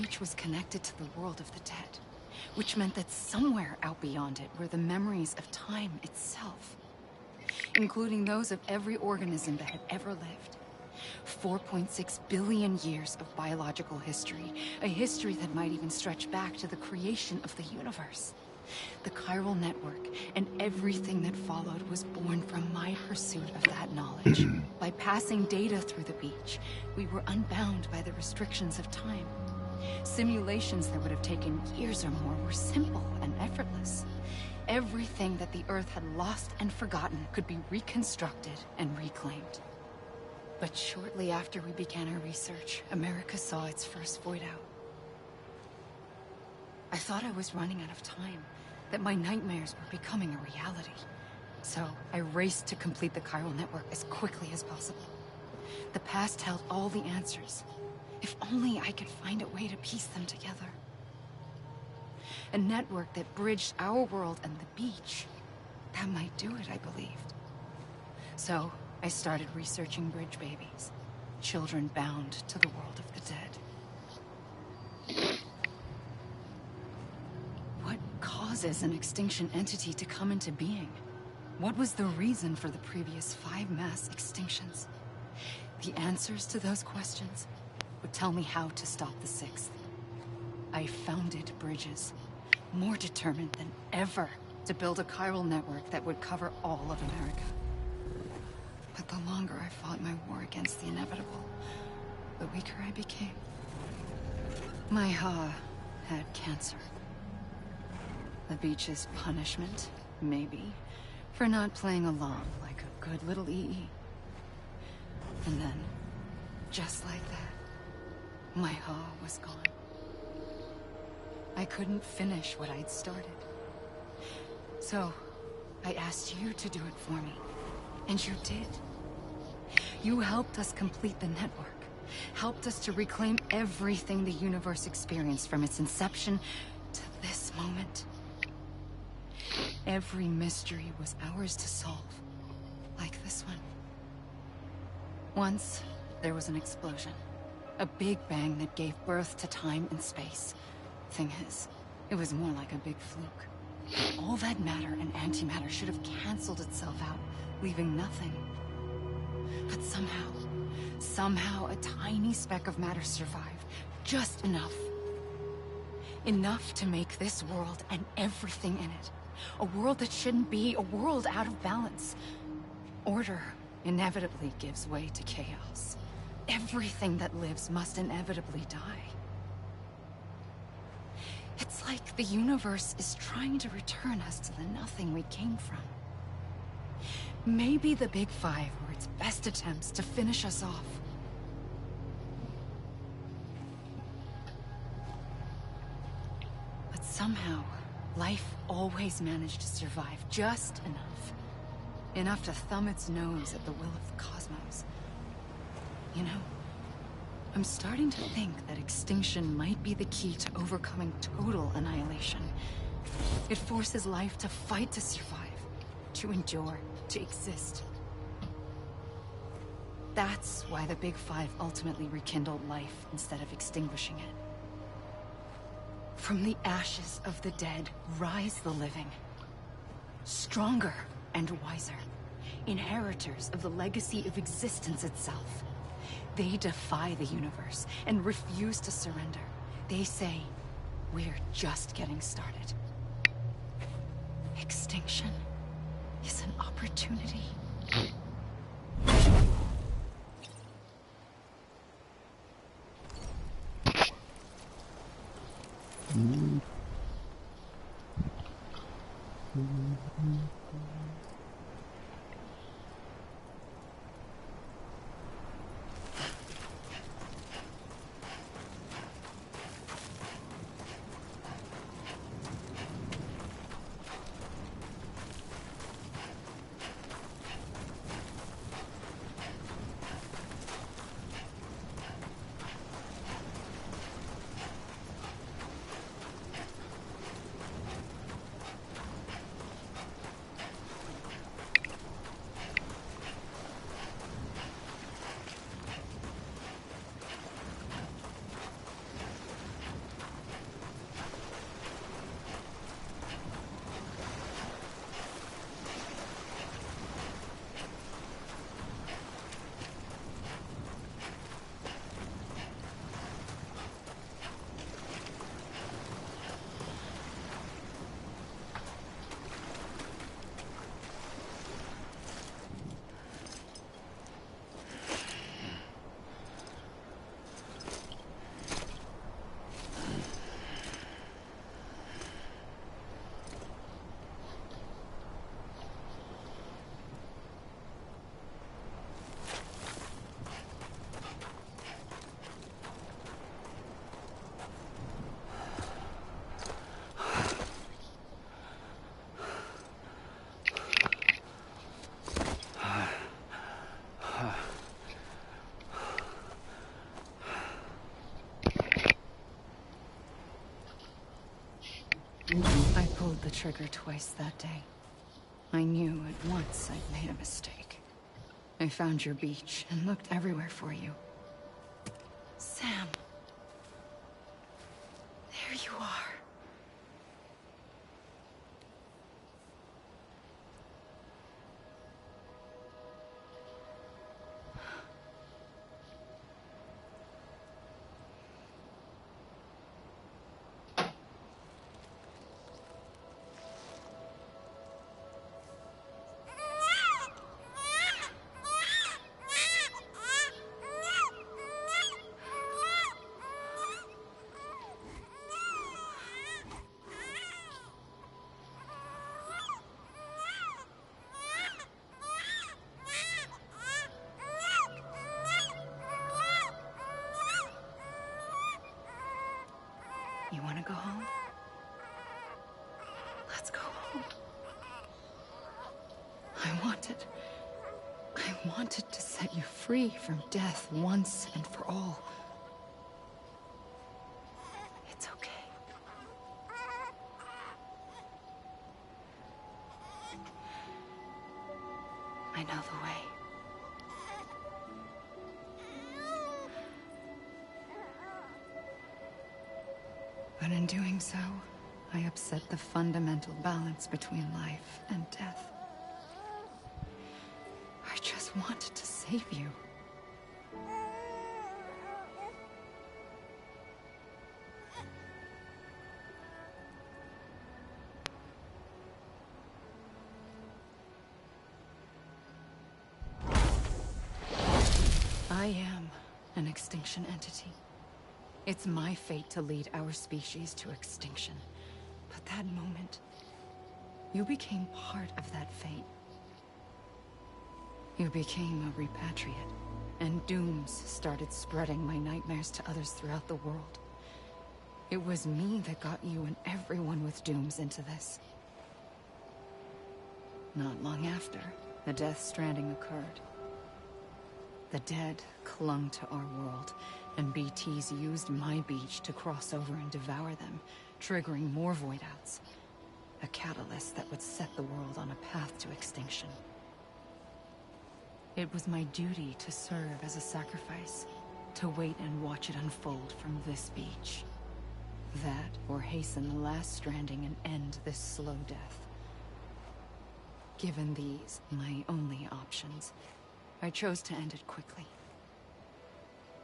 beach was connected to the world of the dead, which meant that somewhere out beyond it were the memories of time itself, including those of every organism that had ever lived. 4.6 billion years of biological history, a history that might even stretch back to the creation of the universe. The chiral network and everything that followed was born from my pursuit of that knowledge. By passing data through the beach, we were unbound by the restrictions of time. Simulations that would have taken years or more were simple and effortless. Everything that the Earth had lost and forgotten could be reconstructed and reclaimed. But shortly after we began our research, America saw its first void out. I thought I was running out of time, that my nightmares were becoming a reality. So I raced to complete the chiral network as quickly as possible. The past held all the answers. If only I could find a way to piece them together. A network that bridged our world and the beach. That might do it, I believed. So I started researching bridge babies, children bound to the world of the dead. What causes an extinction entity to come into being? What was the reason for the previous 5 mass extinctions? The answers to those questions would tell me how to stop the 6th. I founded bridges, more determined than ever to build a chiral network that would cover all of America. But the longer I fought my war against the inevitable, the weaker I became. My Ha had cancer. The beach's punishment, maybe, for not playing along like a good little EE. And then, just like that, my Ha was gone. I couldn't finish what I'd started. So, I asked you to do it for me. And you did. You helped us complete the network. Helped us to reclaim everything the universe experienced from its inception to this moment. Every mystery was ours to solve. Like this one. Once, there was an explosion. A big bang that gave birth to time and space. Thing is, it was more like a big fluke. All that matter and antimatter should have canceled itself out, leaving nothing. But somehow a tiny speck of matter survived. Just enough. Enough to make this world and everything in it. A world that shouldn't be, a world out of balance. Order inevitably gives way to chaos. Everything that lives must inevitably die. It's like the universe is trying to return us to the nothing we came from. Maybe the Big Five were its best attempts to finish us off. But somehow, life always managed to survive just enough. Enough to thumb its nose at the will of the cosmos. You know, I'm starting to think that extinction might be the key to overcoming total annihilation. It forces life to fight to survive, to endure, to exist. That's why the Big Five ultimately rekindled life instead of extinguishing it. From the ashes of the dead rise the living. Stronger and wiser. Inheritors of the legacy of existence itself. They defy the universe and refuse to surrender. They say, we're just getting started. Extinction is an opportunity. I pulled the trigger twice that day. I knew at once I'd made a mistake. I found your beach and looked everywhere for you. Sam. There you are. You want to go home? Let's go home. I wanted to set you free from death once and for all. It's okay. I know the way. But in doing so, I upset the fundamental balance between life and death. I just wanted to save you. I am an extinction entity. It's my fate to lead our species to extinction. But that moment, you became part of that fate. You became a repatriate, and dooms started spreading my nightmares to others throughout the world. It was me that got you and everyone with dooms into this. Not long after, the Death Stranding occurred. The dead clung to our world, and BTs used my beach to cross over and devour them, triggering more void outs. A catalyst that would set the world on a path to extinction. It was my duty to serve as a sacrifice, to wait and watch it unfold from this beach. That, or hasten the last stranding and end this slow death. Given these, my only options, I chose to end it quickly.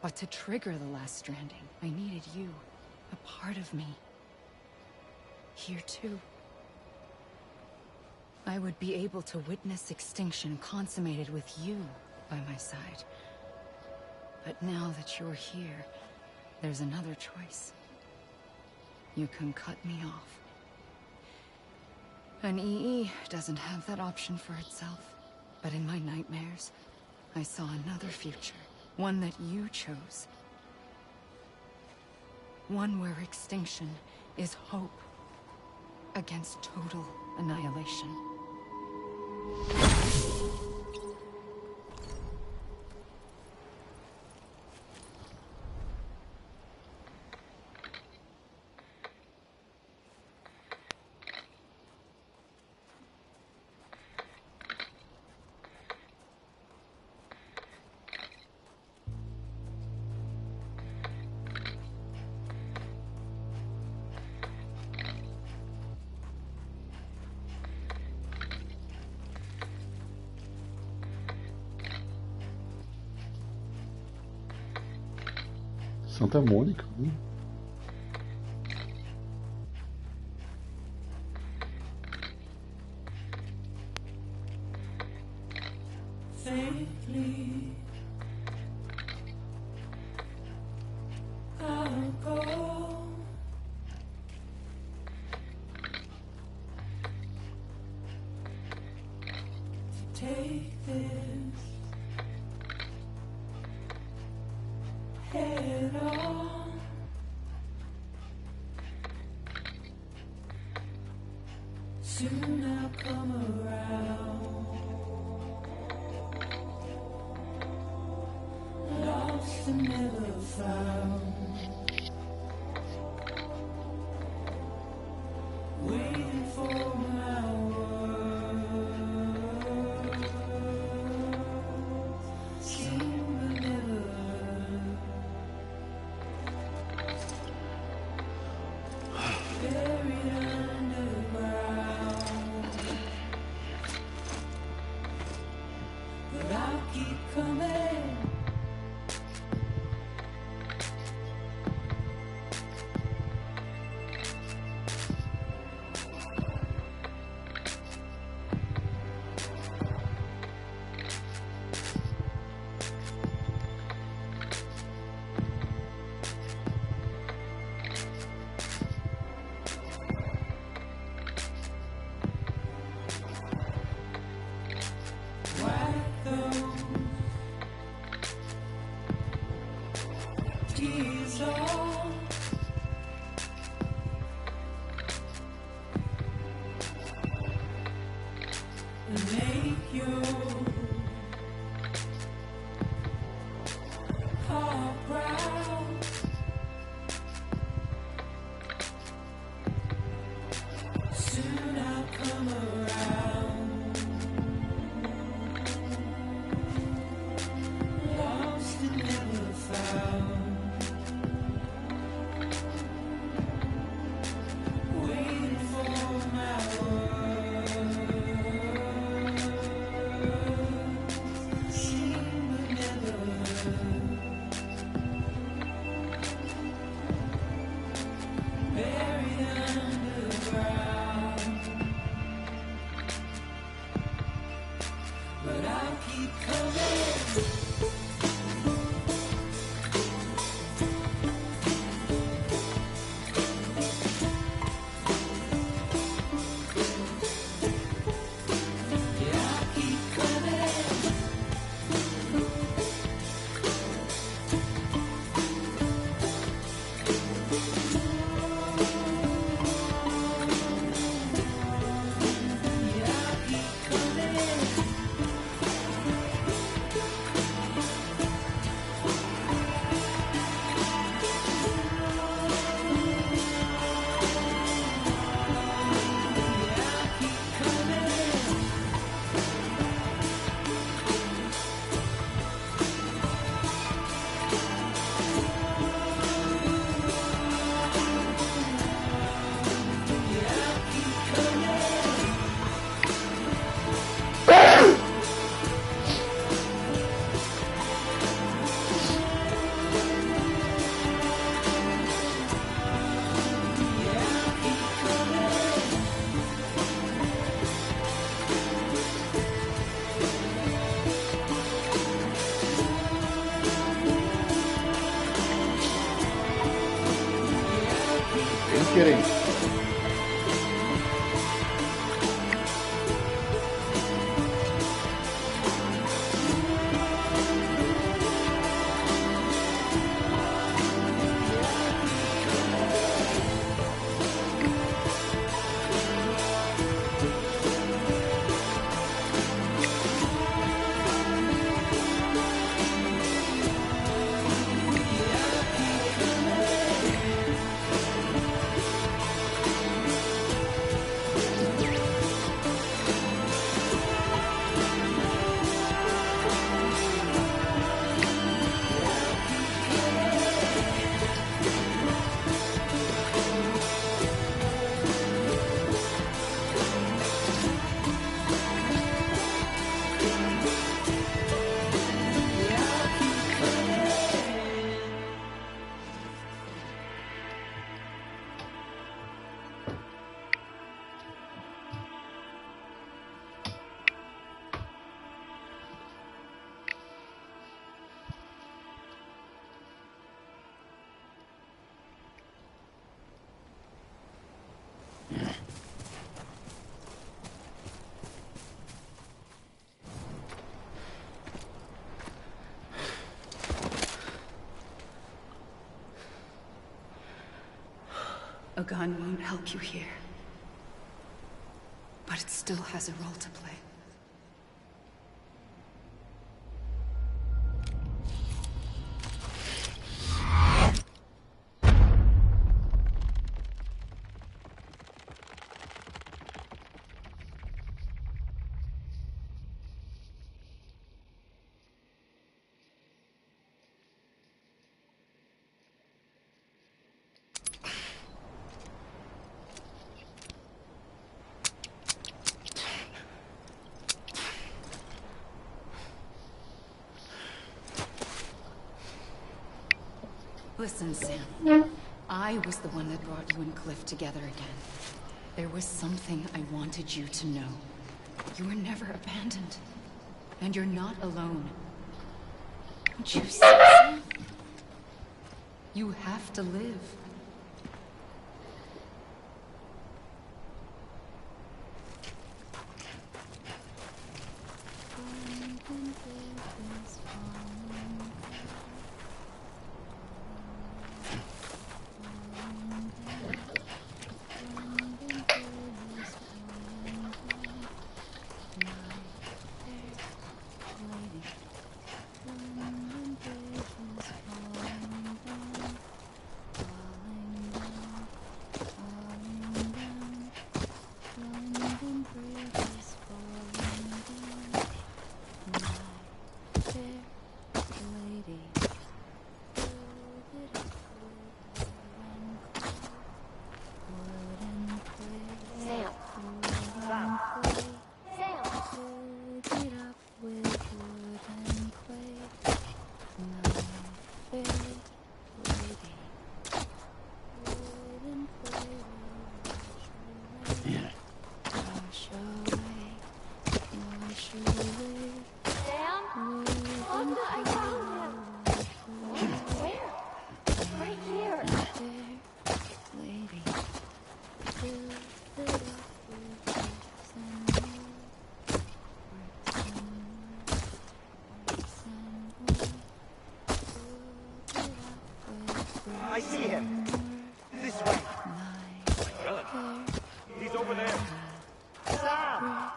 But to trigger the last stranding, I needed you, a part of me. Here too. I would be able to witness extinction consummated with you by my side. But now that you're here, there's another choice. You can cut me off. An EE doesn't have that option for itself. But in my nightmares, I saw another future. One that you chose. One where extinction is hope against total annihilation. Santa Mônica. Safely, I'll go. To take this head on. Soon I'll come around. Lost and never found. buried underground. But I'll keep coming. Kidding. A gun won't help you here. But it still has a role to play. Listen, Sam. I was the one that brought you and Cliff together again. There was something I wanted you to know. You were never abandoned. And you're not alone. Don't you see, Sam? You have to live. I see him. This way. He's over there. Sam!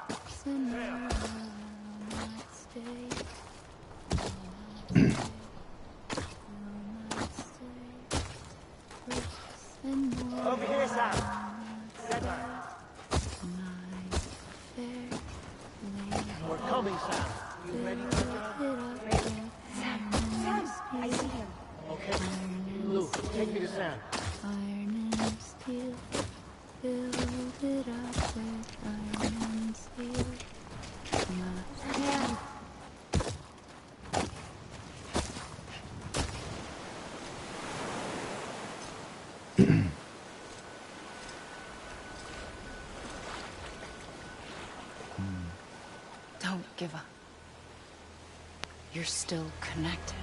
Over here, Sam. Center. We're coming, Sam. You ready for it? Sam, I see him. Okay. Lou, take me to Sam. Iron and steel, build it up with iron and steel. Sam. Don't give up. You're still connected.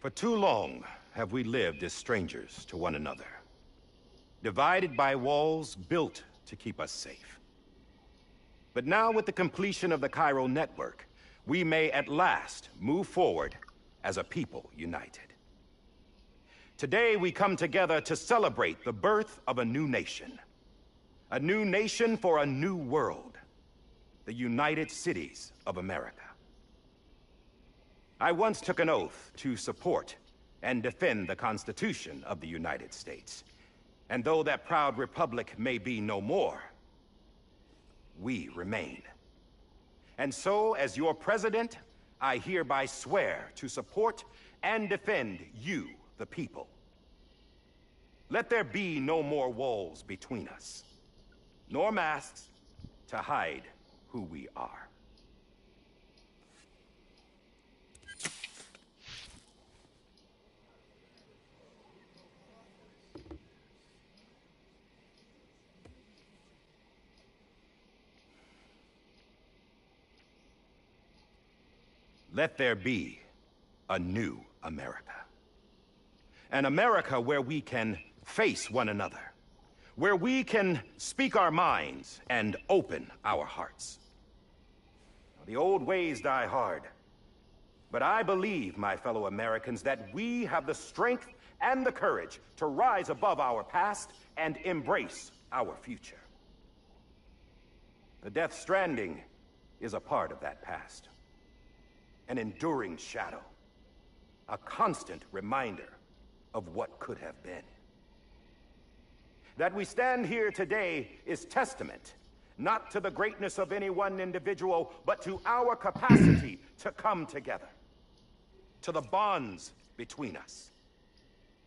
For too long have we lived as strangers to one another, divided by walls built to keep us safe. But now, with the completion of the chiral network, we may at last move forward as a people united. Today we come together to celebrate the birth of a new nation, A new nation for a new world. The United Cities of America. I once took an oath to support and defend the Constitution of the United States. And though that proud republic may be no more, we remain. And so, as your president, I hereby swear to support and defend you, the people. Let there be no more walls between us, nor masks to hide who we are. Let there be a new America. An America where we can face one another. Where we can speak our minds and open our hearts. The old ways die hard. But I believe, my fellow Americans, that we have the strength and the courage to rise above our past and embrace our future. The Death Stranding is a part of that past. An enduring shadow. A constant reminder of what could have been. That we stand here today is testament, not to the greatness of any one individual, but to our capacity to come together. To the bonds between us.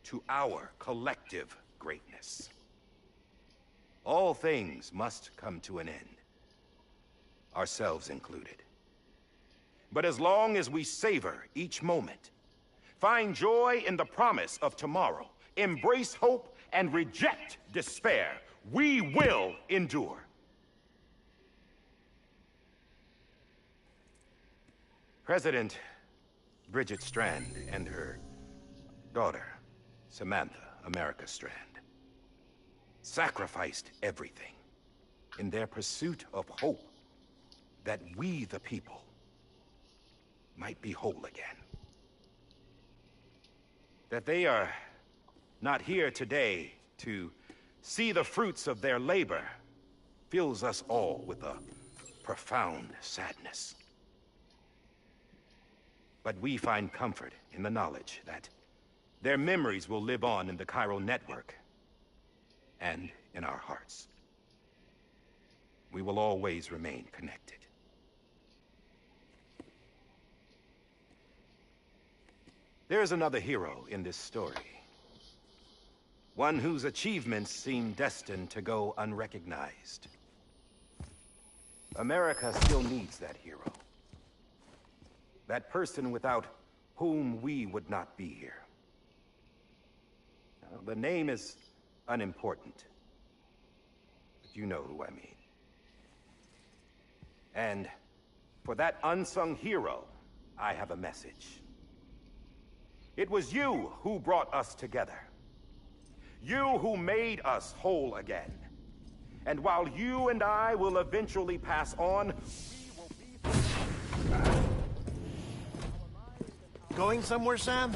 To our collective greatness. All things must come to an end. Ourselves included. But as long as we savor each moment, find joy in the promise of tomorrow, embrace hope, and reject despair, we will endure. President Bridget Strand and her daughter, Samantha America Strand, sacrificed everything in their pursuit of hope that we, the people, might be whole again. That they are not here today to see the fruits of their labor fills us all with a profound sadness. But we find comfort in the knowledge that their memories will live on in the chiral network and in our hearts. We will always remain connected. There is another hero in this story. One whose achievements seem destined to go unrecognized. America still needs that hero. That person without whom we would not be here. Now, the name is unimportant. But you know who I mean. And for that unsung hero, I have a message. It was you who brought us together. You who made us whole again. And while you and I will eventually pass on, we will be... Going somewhere, Sam?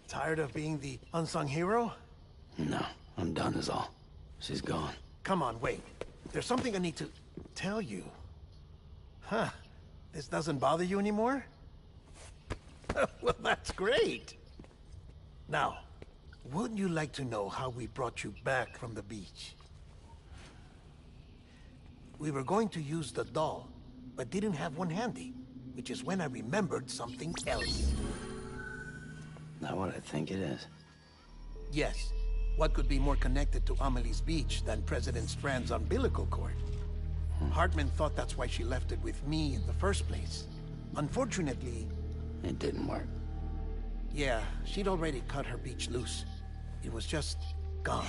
Tired of being the unsung hero? No, I'm done is all. She's gone. Come on, wait. There's something I need to tell you. Huh. This doesn't bother you anymore? Well, that's great. Now, wouldn't you like to know how we brought you back from the beach? We were going to use the doll, but didn't have one handy, which is when I remembered something else. Not what I think it is. Yes. What could be more connected to Amelie's beach than President Strand's umbilical cord? Hartman thought that's why she left it with me in the first place. Unfortunately... It didn't work. Yeah, she'd already cut her beach loose. It was just gone.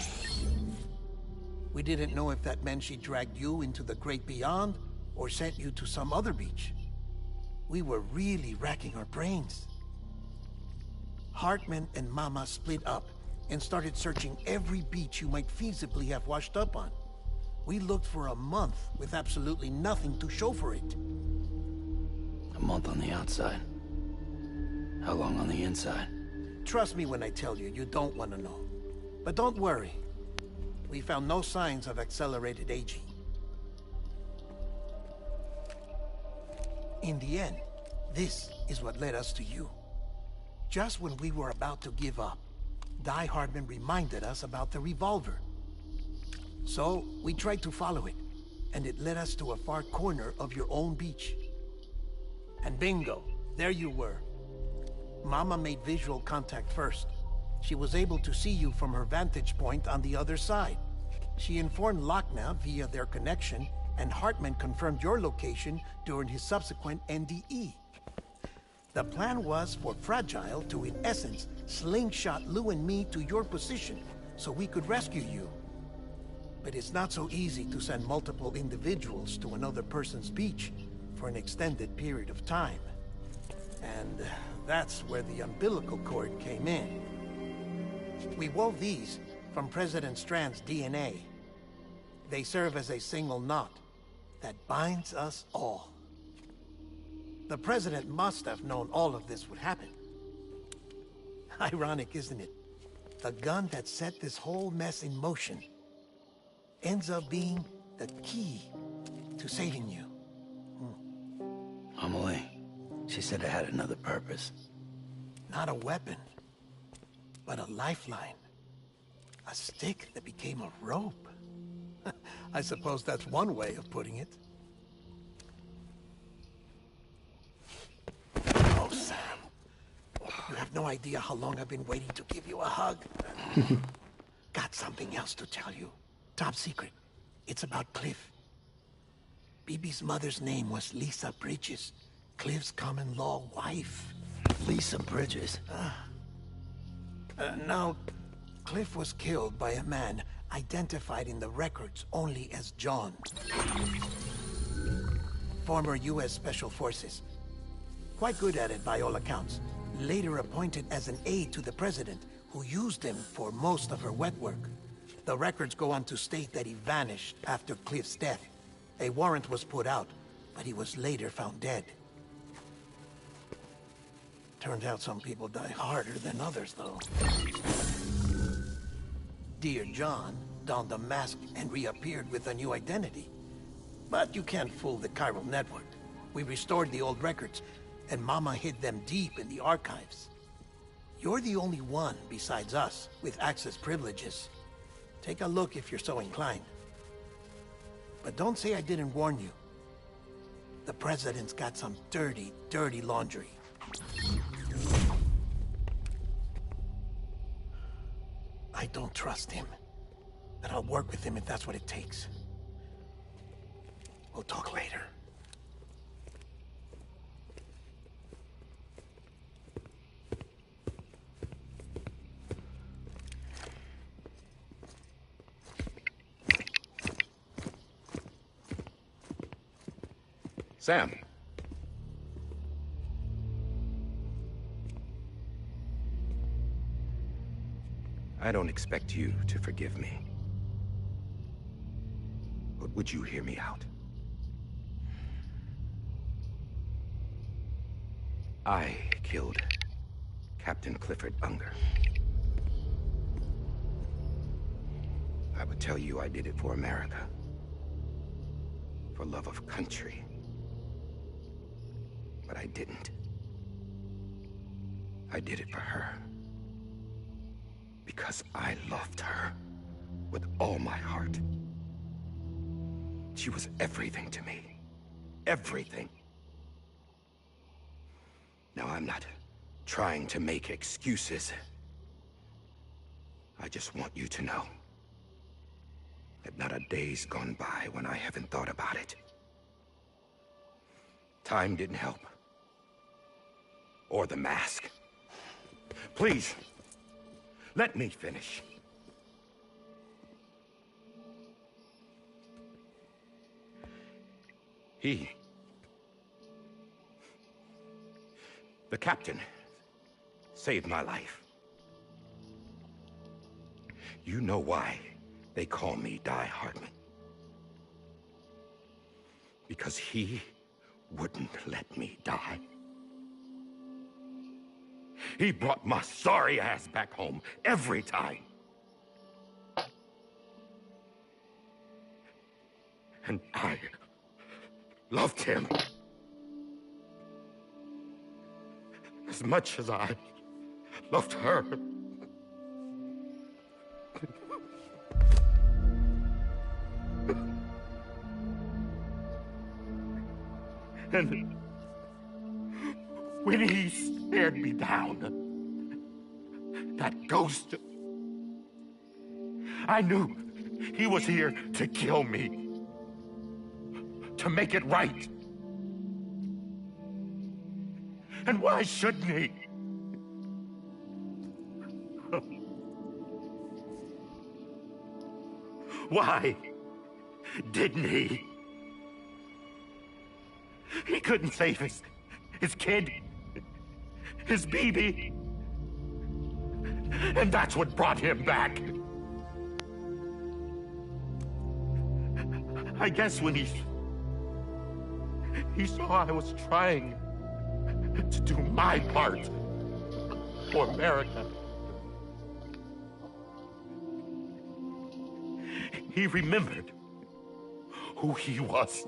We didn't know if that meant she dragged you into the great beyond, or sent you to some other beach. We were really racking our brains. Hartman and Mama split up, and started searching every beach you might feasibly have washed up on. We looked for a month with absolutely nothing to show for it. A month on the outside. How long on the inside? Trust me when I tell you, you don't want to know. But don't worry. we found no signs of accelerated aging. In the end, this is what led us to you. Just when we were about to give up, Die Hardman reminded us about the revolver. So, we tried to follow it, and it led us to a far corner of your own beach. And bingo, there you were. Mama made visual contact first. She was able to see you from her vantage point on the other side. She informed Lochner via their connection, and Hartman confirmed your location during his subsequent NDE. The plan was for Fragile to, in essence, slingshot Lou and me to your position so we could rescue you. But it's not so easy to send multiple individuals to another person's beach for an extended period of time. And that's where the umbilical cord came in. We wove these from President Strand's DNA. They serve as a single knot that binds us all. The President must have known all of this would happen. Ironic, isn't it? The gun that set this whole mess in motion ends up being the key to saving you. Amelie, she said it had another purpose. Not a weapon, but a lifeline. A stick that became a rope. I suppose that's one way of putting it. Oh, Sam. You have no idea how long I've been waiting to give you a hug. Got something else to tell you. Top secret. It's about Cliff. Bibi's mother's name was Lisa Bridges, Cliff's common-law wife. Lisa Bridges? Now, Cliff was killed by a man identified in the records only as John. Former U.S. Special Forces. Quite good at it by all accounts. Later appointed as an aide to the President, who used him for most of her wet work. The records go on to state that he vanished after Cliff's death. A warrant was put out, but he was later found dead. Turned out some people die harder than others, though. Dear John donned a mask and reappeared with a new identity. But you can't fool the chiral network. We restored the old records, and Mama hid them deep in the archives. You're the only one, besides us, with access privileges. Take a look if you're so inclined. But don't say I didn't warn you. The President's got some dirty, dirty laundry. I don't trust him, but I'll work with him if that's what it takes. We'll talk later. Sam. I don't expect you to forgive me. But would you hear me out? I killed Captain Clifford Unger. I would tell you I did it for America. For love of country. But I didn't. I did it for her. Because I loved her with all my heart. She was everything to me. Everything. Now, I'm not trying to make excuses. I just want you to know that not a day's gone by when I haven't thought about it. Time didn't help. Or the mask. Please, let me finish. The captain, saved my life. You know why they call me Die Hardman. Because he wouldn't let me die. He brought my sorry ass back home every time. And I loved him as much as I loved her. And when he stared me down, that ghost, I knew he was here to kill me, to make it right. And why shouldn't he? Why didn't he? He couldn't save his kid, his baby. And that's what brought him back. I guess when he saw I was trying to do my part for America, he remembered who he was.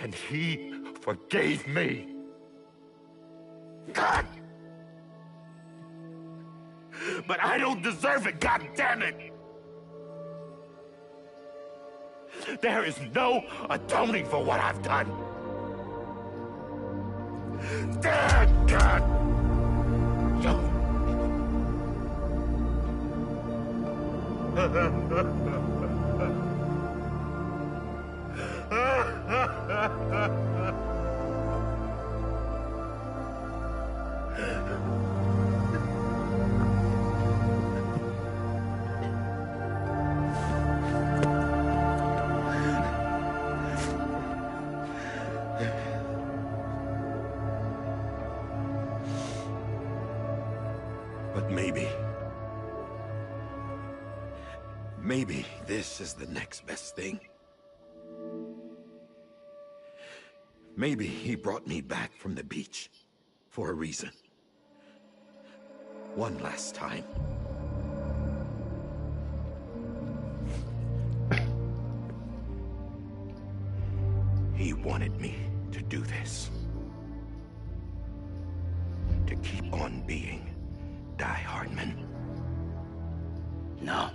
And he forgave me. God! But I don't deserve it, God damn it! There is no atoning for what I've done. Damn, God! But maybe this is the next best thing. Maybe he brought me back from the beach for a reason. One last time. He wanted me to do this. To keep on being Die Hardman. No.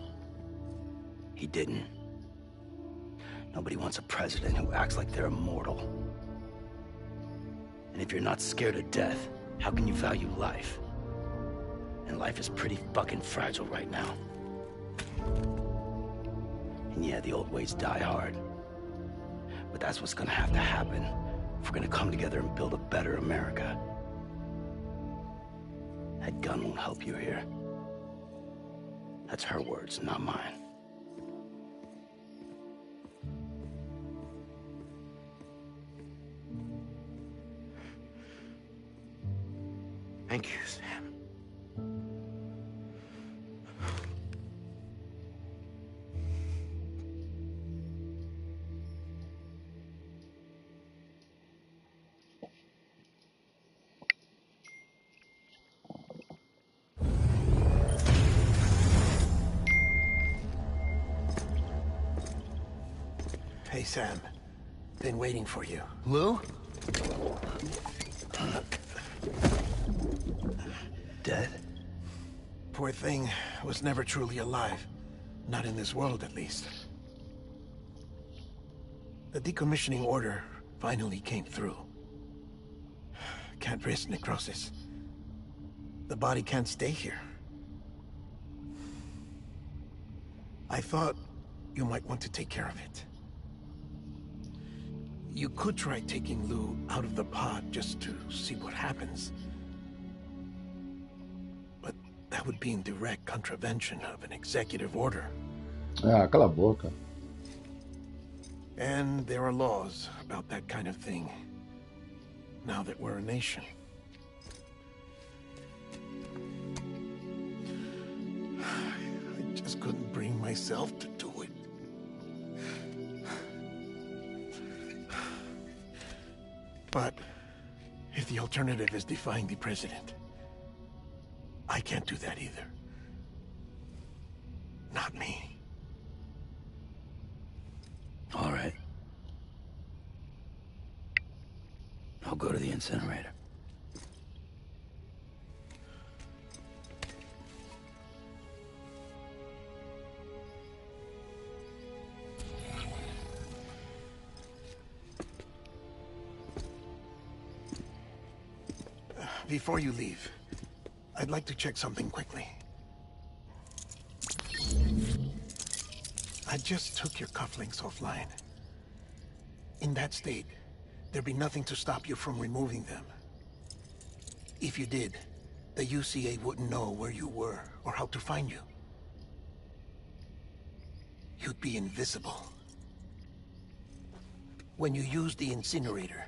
He didn't. Nobody wants a president who acts like they're immortal. And if you're not scared of death, how can you value life? And life is pretty fucking fragile right now. And yeah, the old ways die hard. But that's what's gonna have to happen if we're gonna come together and build a better America. That gun won't help you here. That's her words, not mine. Thank you, Sam. Hey, Sam. Been waiting for you. Lou? Dead? Poor thing was never truly alive. Not in this world, at least. The decommissioning order finally came through. Can't risk necrosis. The body can't stay here. I thought you might want to take care of it. You could try taking Lou out of the pod just to see what happens. But that would be in direct contravention of an executive order. Ah, cala a boca. And there are laws about that kind of thing, now that we're a nation. I just couldn't bring myself to do it. But if the alternative is defying the president, I can't do that either. Not me. I'll go to the incinerator. Before you leave, I'd like to check something quickly. I just took your cufflinks offline. In that state, there'd be nothing to stop you from removing them. If you did, the UCA wouldn't know where you were or how to find you. You'd be invisible. When you use the incinerator,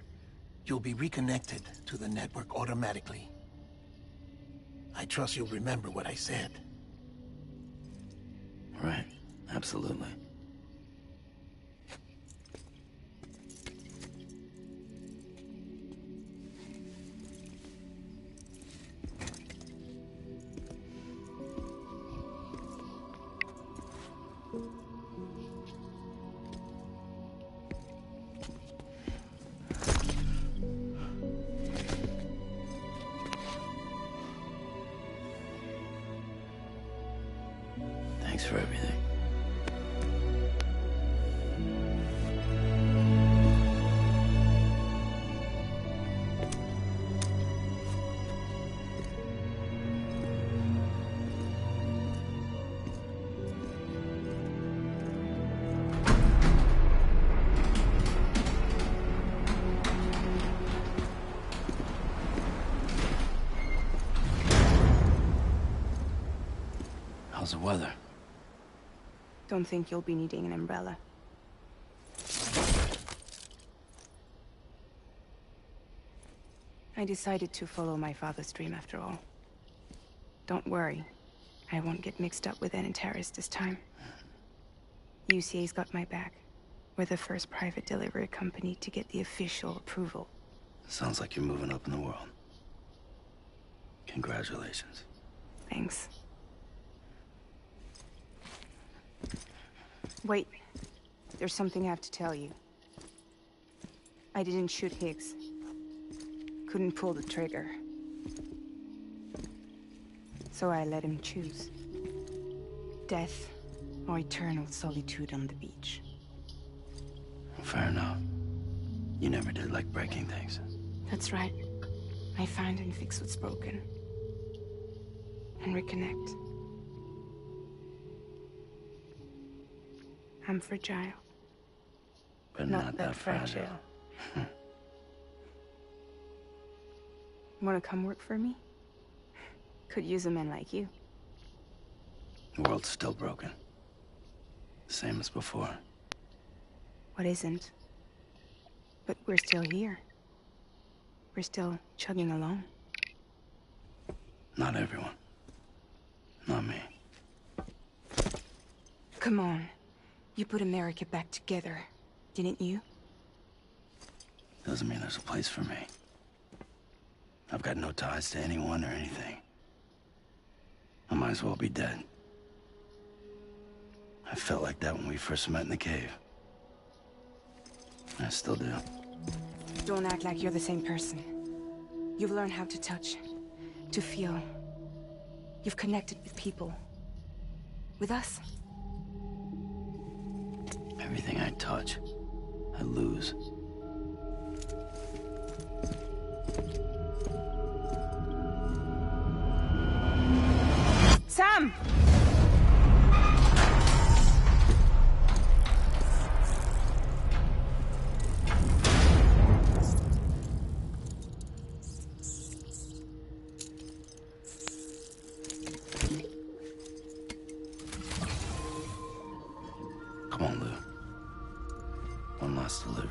you'll be reconnected to the network automatically. I trust you'll remember what I said. Right. Absolutely. Thanks for everything. How's the weather? Don't think you'll be needing an umbrella. I decided to follow my father's dream after all. Don't worry. I won't get mixed up with any terrorists this time. UCA's got my back. We're the first private delivery company to get the official approval. Sounds like you're moving up in the world. Congratulations. Thanks. Wait. There's something I have to tell you. I didn't shoot Higgs. Couldn't pull the trigger. So I let him choose. Death or eternal solitude on the beach. Fair enough. You never did like breaking things. That's right. I find and fix what's broken. And reconnect. I'm fragile. But not that fragile. Wanna come work for me? Could use a man like you. The world's still broken. Same as before. What isn't? But we're still here. We're still chugging along. Not everyone. Not me. Come on. You put America back together, didn't you? Doesn't mean there's a place for me. I've got no ties to anyone or anything. I might as well be dead. I felt like that when we first met in the cave. I still do. Don't act like you're the same person. You've learned how to touch, to feel. You've connected with people. With us. Everything I touch, I lose. Sam! Come on, Lou. One last delivery.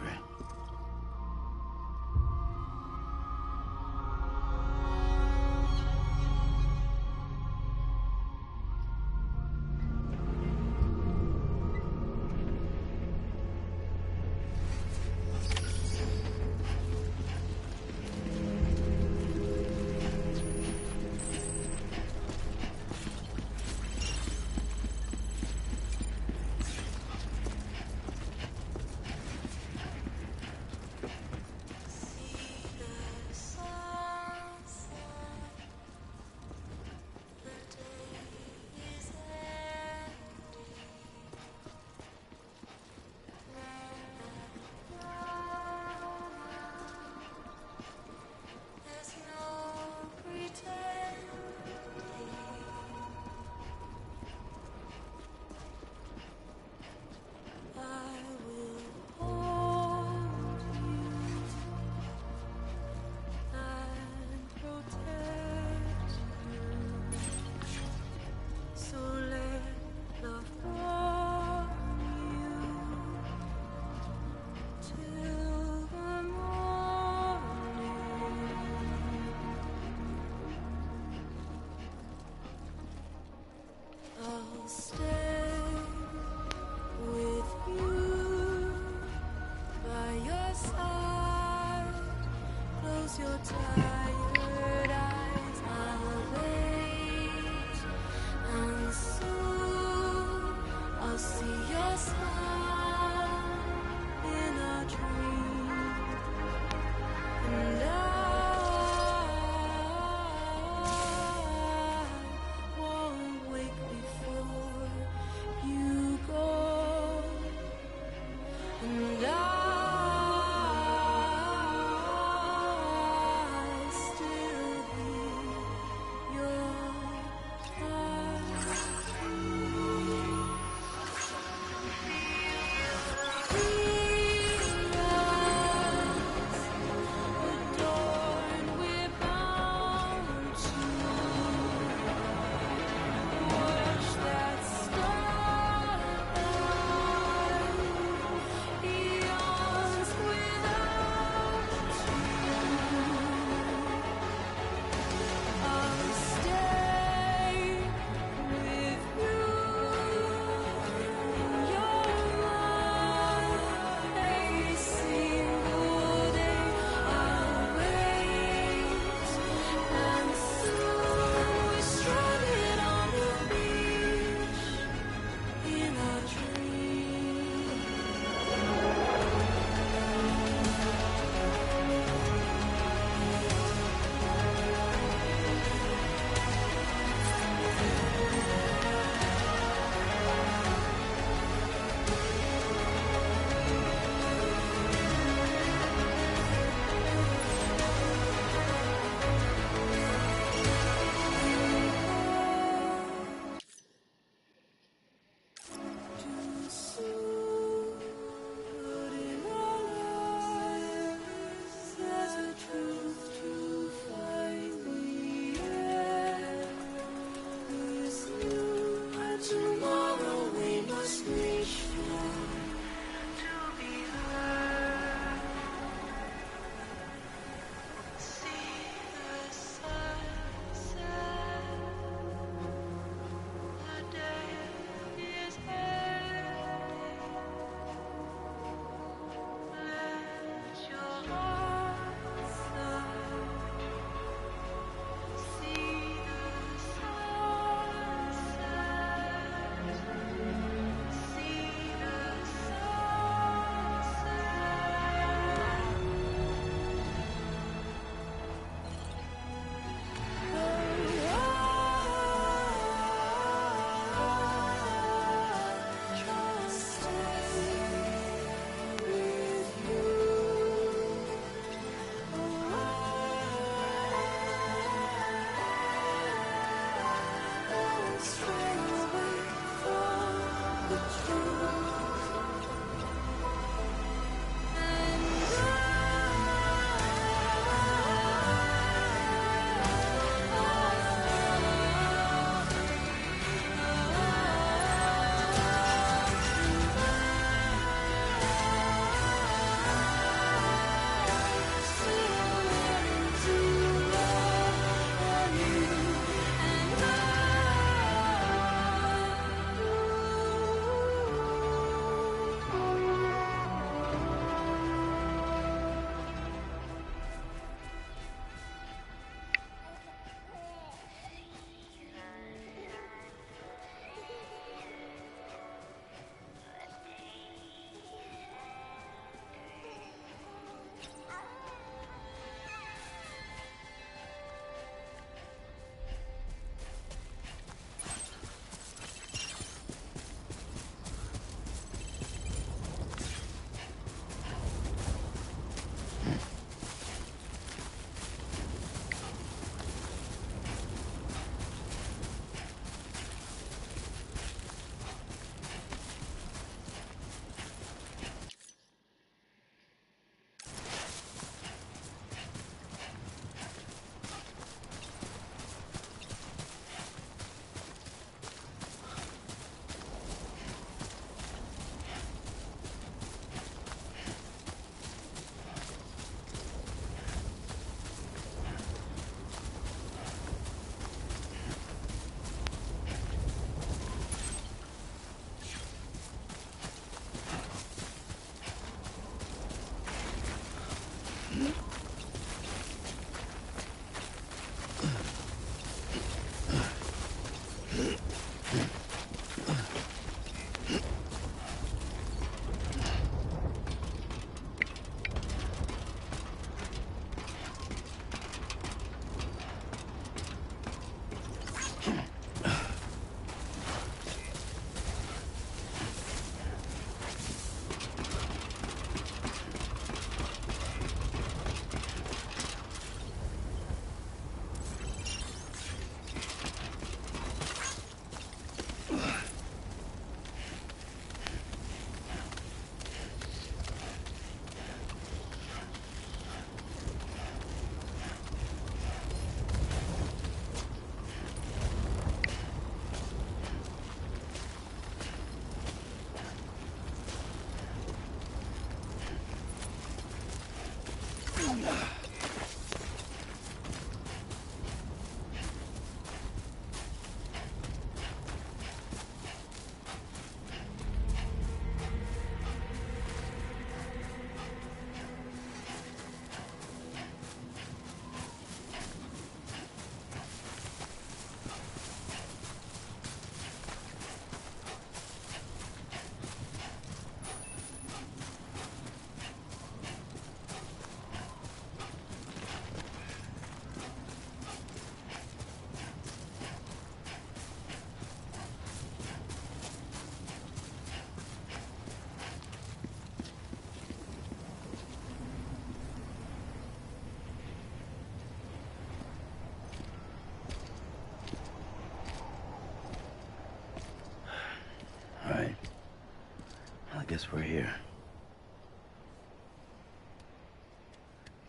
guess we're here.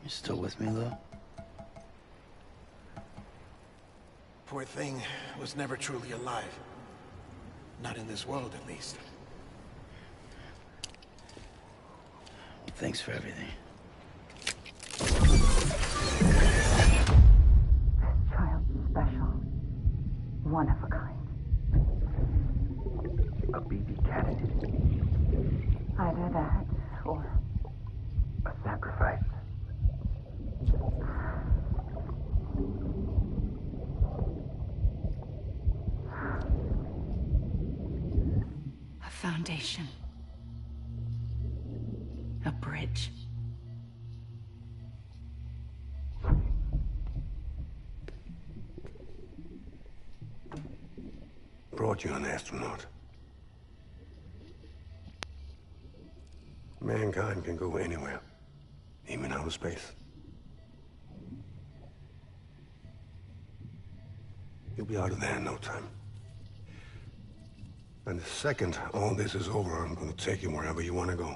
You still with me, though? Poor thing was never truly alive. Not in this world, at least. Well, thanks for everything. Child special. One of a kind. A BB candidate. Either that, or a sacrifice. A foundation. A bridge. Brought you an astronaut. Mankind can go anywhere, even outer space. You'll be out of there in no time. And the second all this is over, I'm gonna take you wherever you want to go.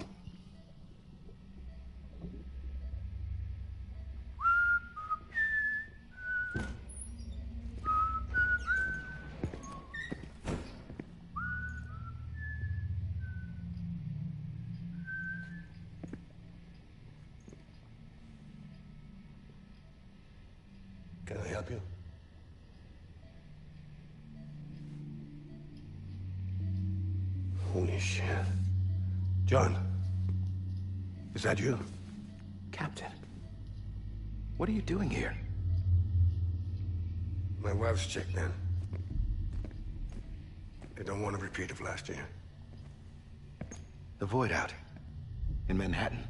Can I help you? Holy shit. John, is that you? Captain, what are you doing here? My wife's chick, man. They don't want a repeat of last year. The Void out. In Manhattan.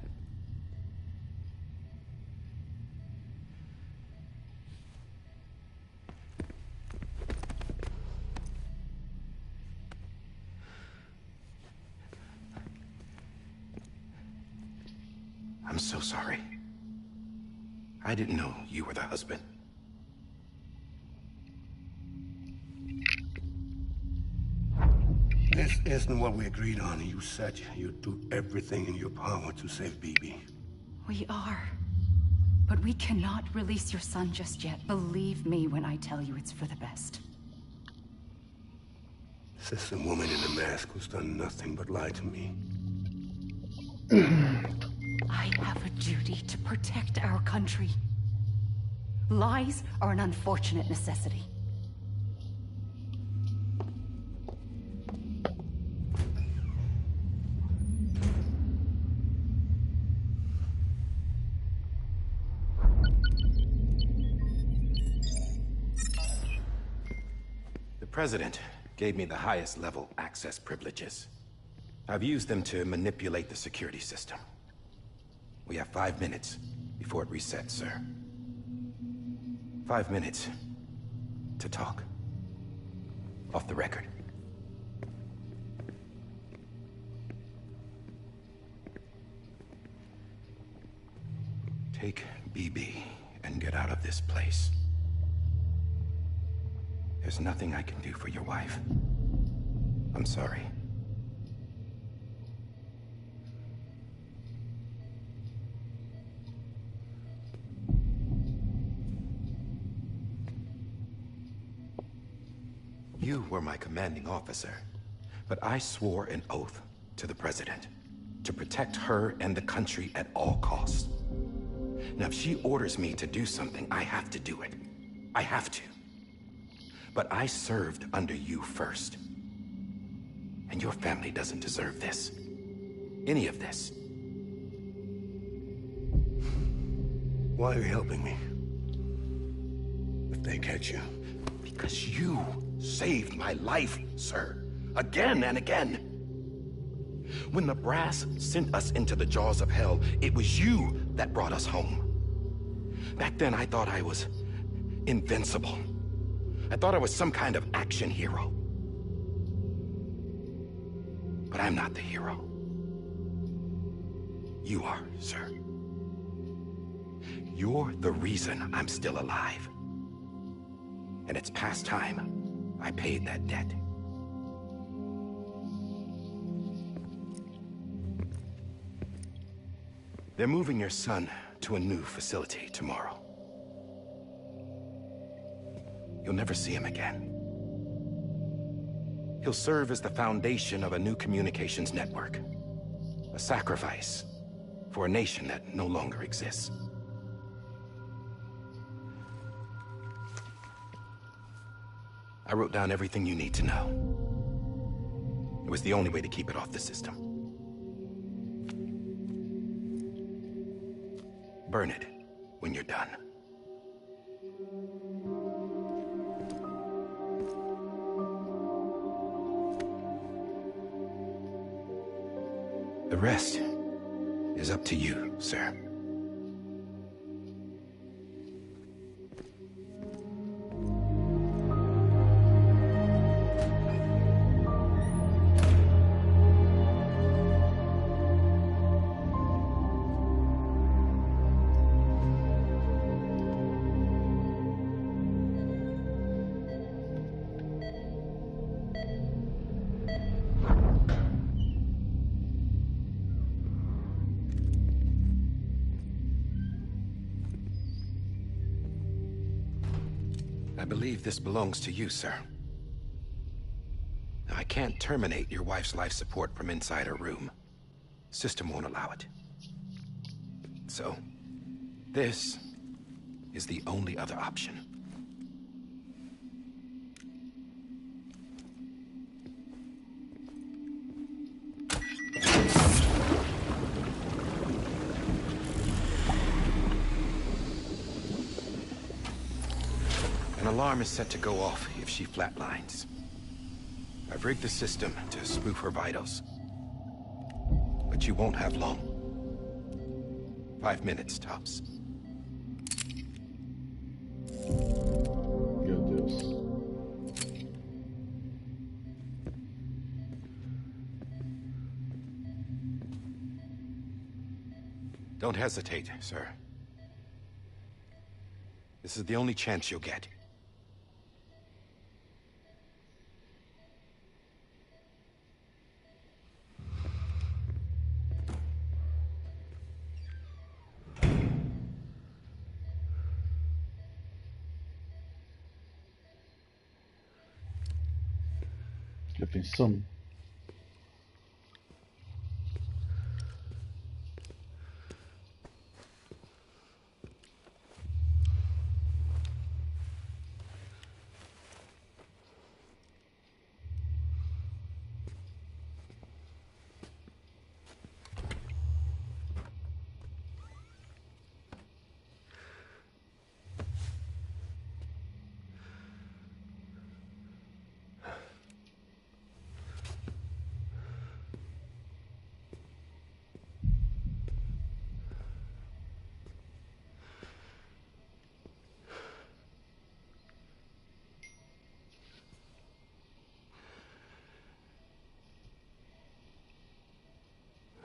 I'm so sorry. I didn't know you were the husband. This isn't what we agreed on. You said you'd do everything in your power to save BB. We are. But we cannot release your son just yet. Believe me when I tell you it's for the best. This is a woman in a mask who's done nothing but lie to me. I have a duty to protect our country. Lies are an unfortunate necessity. The President gave me the highest level access privileges. I've used them to manipulate the security system. We have 5 minutes before it resets, sir. 5 minutes to talk. Off the record. Take BB and get out of this place. There's nothing I can do for your wife. I'm sorry. You were my commanding officer, but I swore an oath to the President to protect her and the country at all costs. Now, if she orders me to do something, I have to do it. I have to. But I served under you first. And your family doesn't deserve this. Any of this. Why are you helping me? If they catch you. Because you saved my life, sir. Again and again. When the brass sent us into the jaws of hell, it was you that brought us home. Back then, I thought I was invincible. I thought I was some kind of action hero. But I'm not the hero. You are, sir. You're the reason I'm still alive. And it's past time I paid that debt. They're moving your son to a new facility tomorrow. You'll never see him again. He'll serve as the foundation of a new communications network. A sacrifice for a nation that no longer exists. I wrote down everything you need to know. It was the only way to keep it off the system. Burn it when you're done. The rest is up to you, sir. I believe this belongs to you, sir. I can't terminate your wife's life support from inside her room. System won't allow it. So, this is the only other option. An alarm is set to go off if she flatlines. I've rigged the system to spoof her vitals. But you won't have long. 5 minutes, tops. Meu Deus. Don't hesitate, sir. This is the only chance you'll get. Já pensou?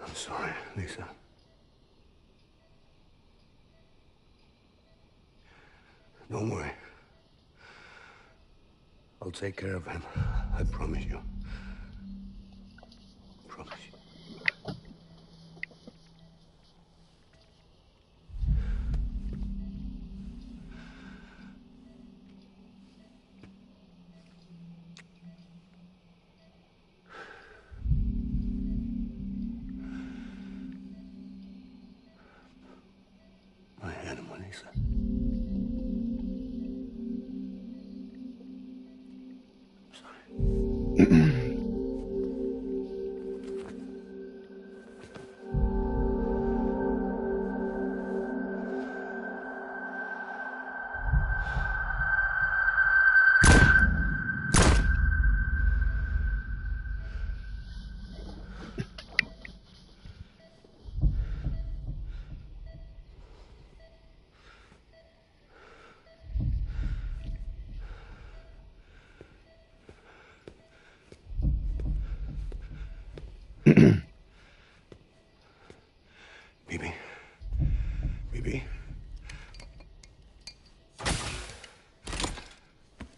I'm sorry, Lisa. Don't worry. I'll take care of him. I promise you. Promise you. My animal, Lisa. BB. BB.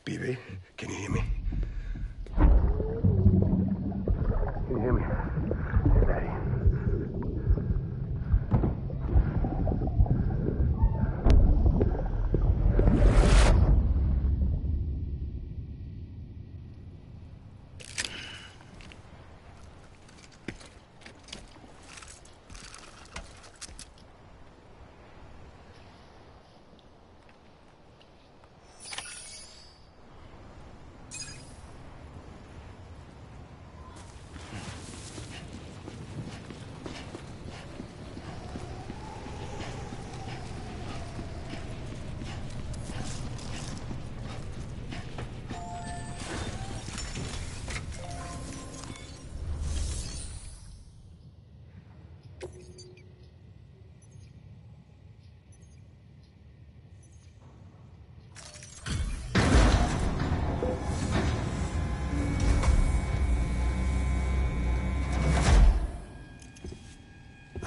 BB, can you hear me? Can you hear me? Daddy.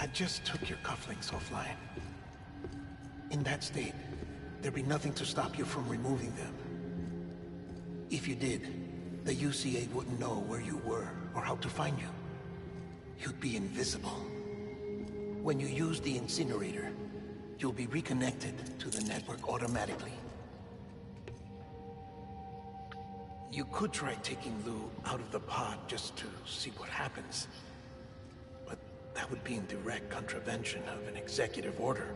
I just took your cufflinks offline. In that state, there'd be nothing to stop you from removing them. If you did, the UCA wouldn't know where you were or how to find you. You'd be invisible. When you use the incinerator, you'll be reconnected to the network automatically. You could try taking Lou out of the pod just to see what happens. But that would be in direct contravention of an executive order.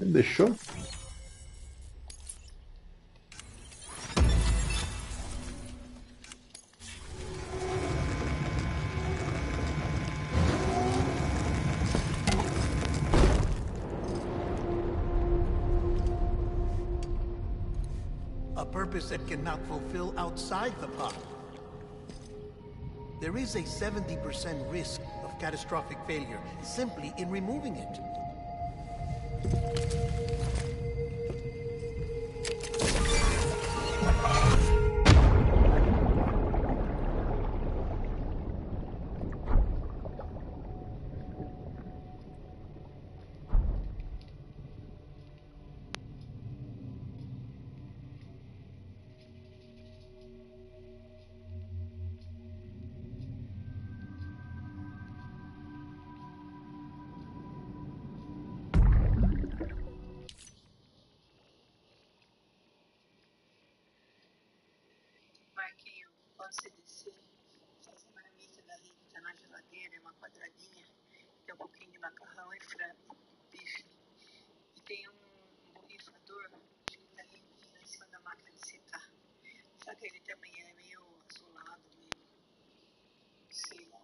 Ele deixou? A purpose that cannot fulfill outside the pod. There is a 70% risk of catastrophic failure simply in removing it. Marquinho, quando você descer, faz uma marmita da Rita na geladeira, uma quadradinha, tem um pouquinho de macarrão e frango, bife. E tem um borrifador que tá ali em cima da máquina de secar. Só que ele também é meio azulado, meio, sei lá.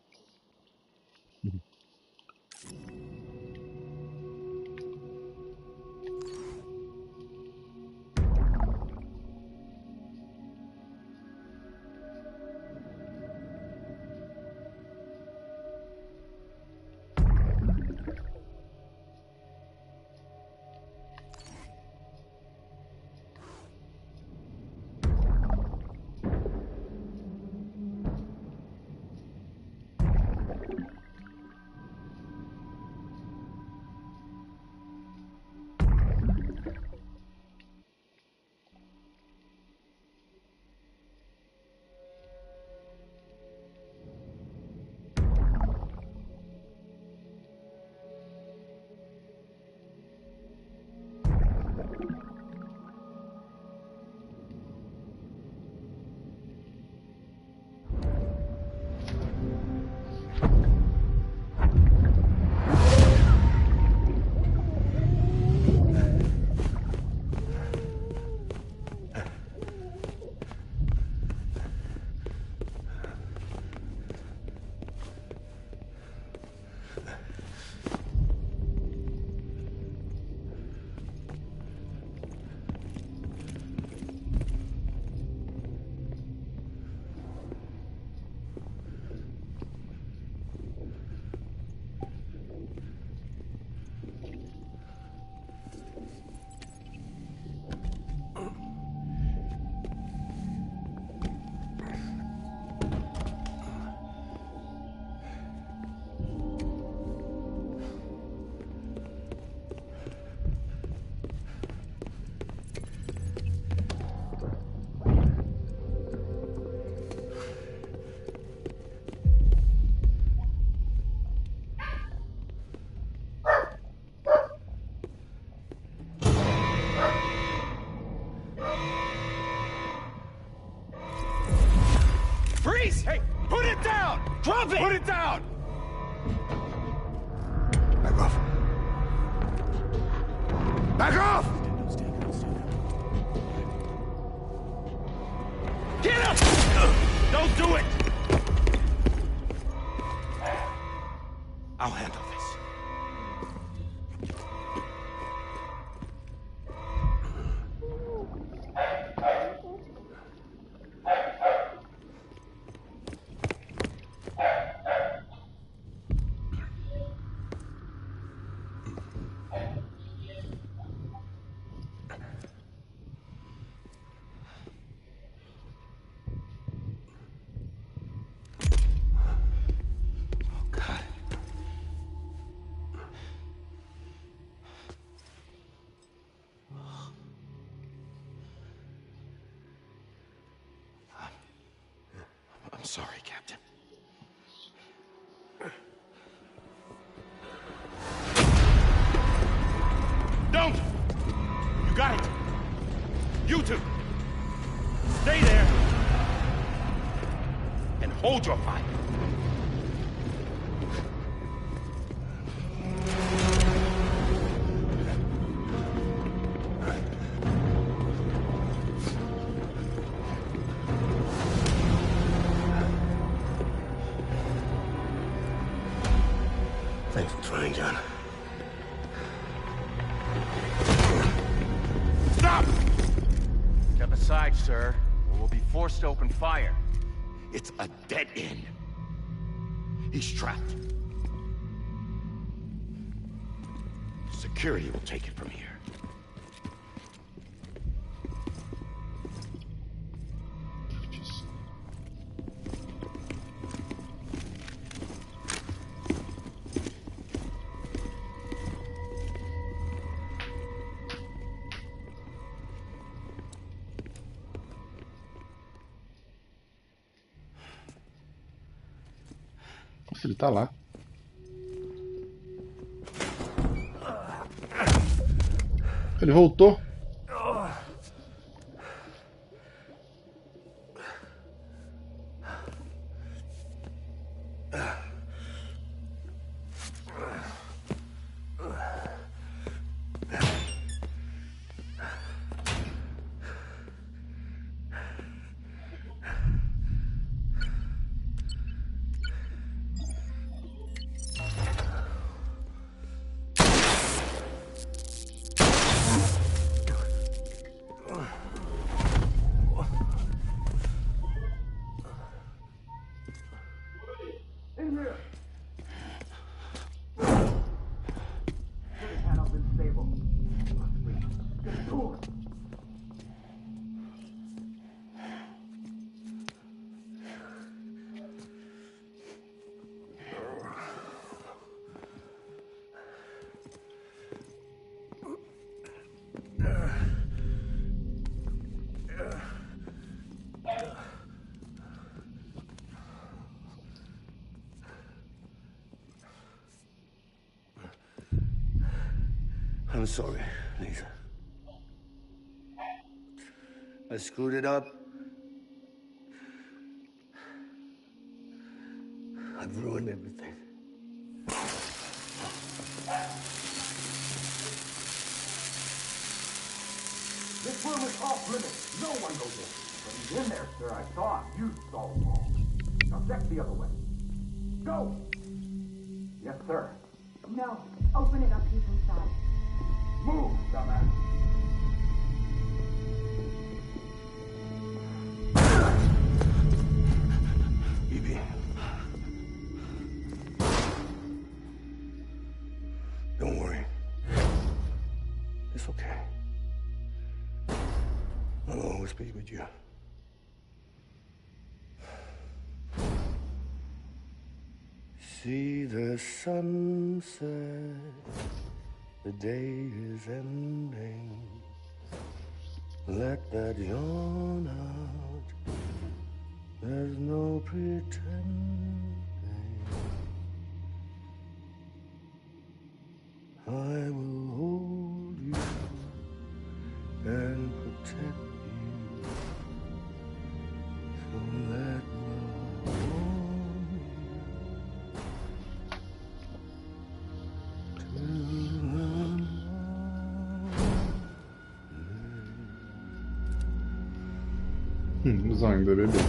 Freeze! Hey, put it down! Drop it! Put it down! Back off. Back off! Get up! Don't do it! I'll handle this. sorry, Captain. Don't! You got it! You two! Stay there! And hold your fire! Thanks for trying, John. Stop! Step aside, sir, or we'll be forced to open fire. It's a dead end. He's trapped. Security will take it from here. Ele tá lá. Ele voltou. I'm sorry, Lisa. I screwed it up. I've ruined everything. This room is off limits. No one goes in. But he's in there, sir. I saw him. You saw him all. Now check the other way. Go! Yes, sir. No. Open it up. He's inside. Move, dumbass. Evie. Don't worry. It's okay. I'll always be with you. See the sunset. The day is ending. Let that yawn out. There's no pretending. I will hold you and protect you. So let love warm you till Uzayda bebek.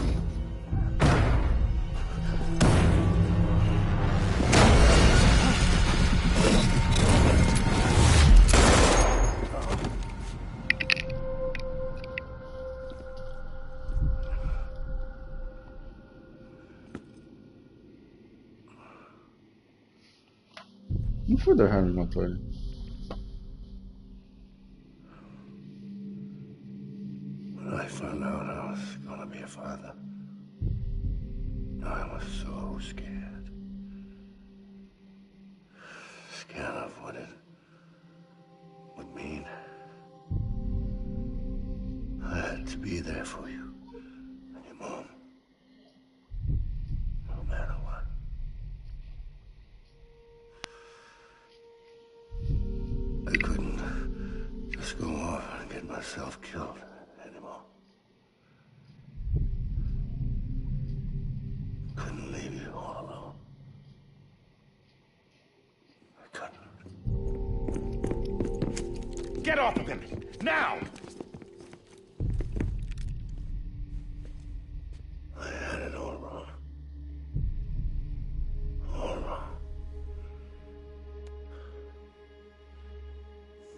Não foi da Harry matou ele. When I found out I was gonna be a father, I was so scared. Scared of what it would mean. I had to be there for you and your mom. myself killed anymore. Couldn't leave you all alone. I couldn't. Get off of him! Now! I had it all wrong. All wrong.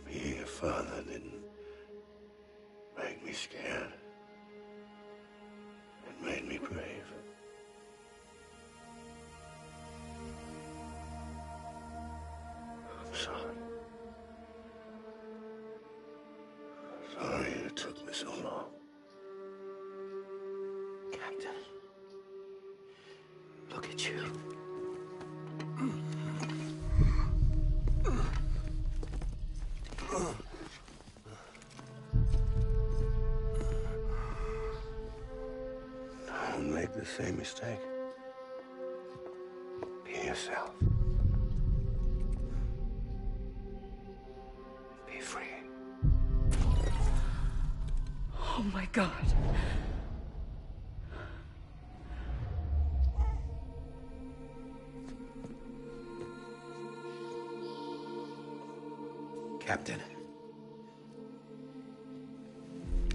Being a father didn't make me scared. It made me brave. I'm sorry. Sorry it took me so long. Captain, look at you. Don't make the same mistake. Be yourself. Be free. Oh my God. Captain,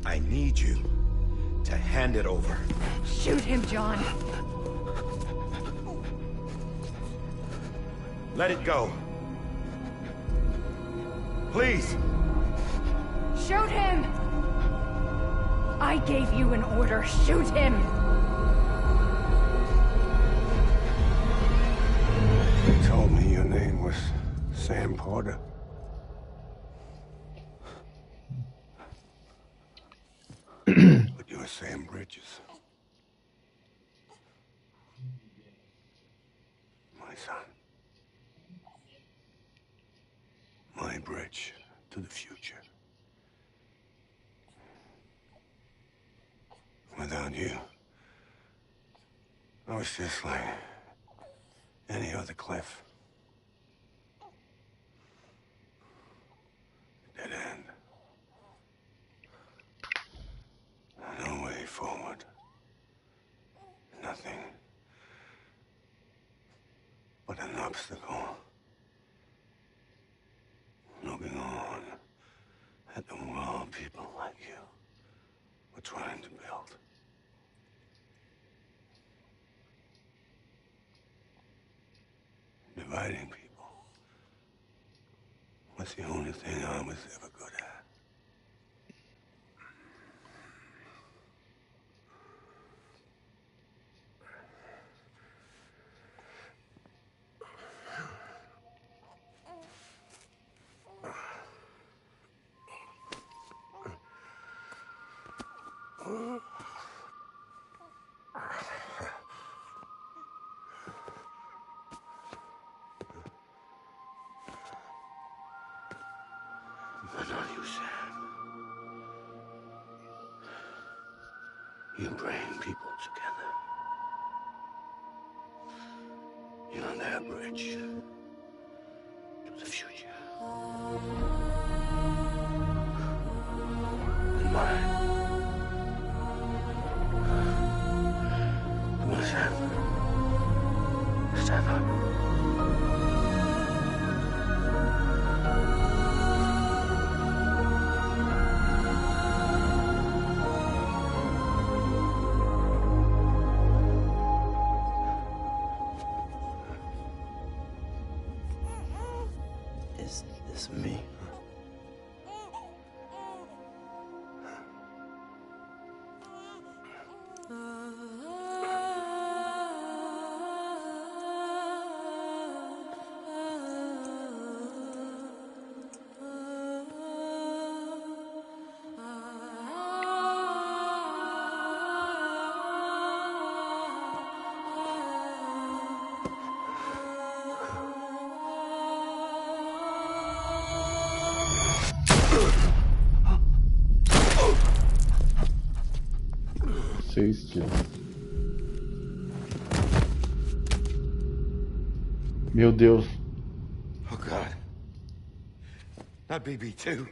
I need you to hand it over. Shoot him, John. Let it go. Please. Shoot him! I gave you an order. Shoot him! You told me your name was Sam Porter. But you're Sam Bridges. My son. My bridge to the future. Without you, I was just like any other Cliff. Dead end. No way forward. Nothing but an obstacle. Looking on at the world people like you were trying to build. Dividing people was the only thing I was ever good at. But not you, Sam. You bring people together. You're their bridge to the future. And mine. Come on, Sam. Stand up. Is this me? Meu Deus. Oh, God. Not BB2.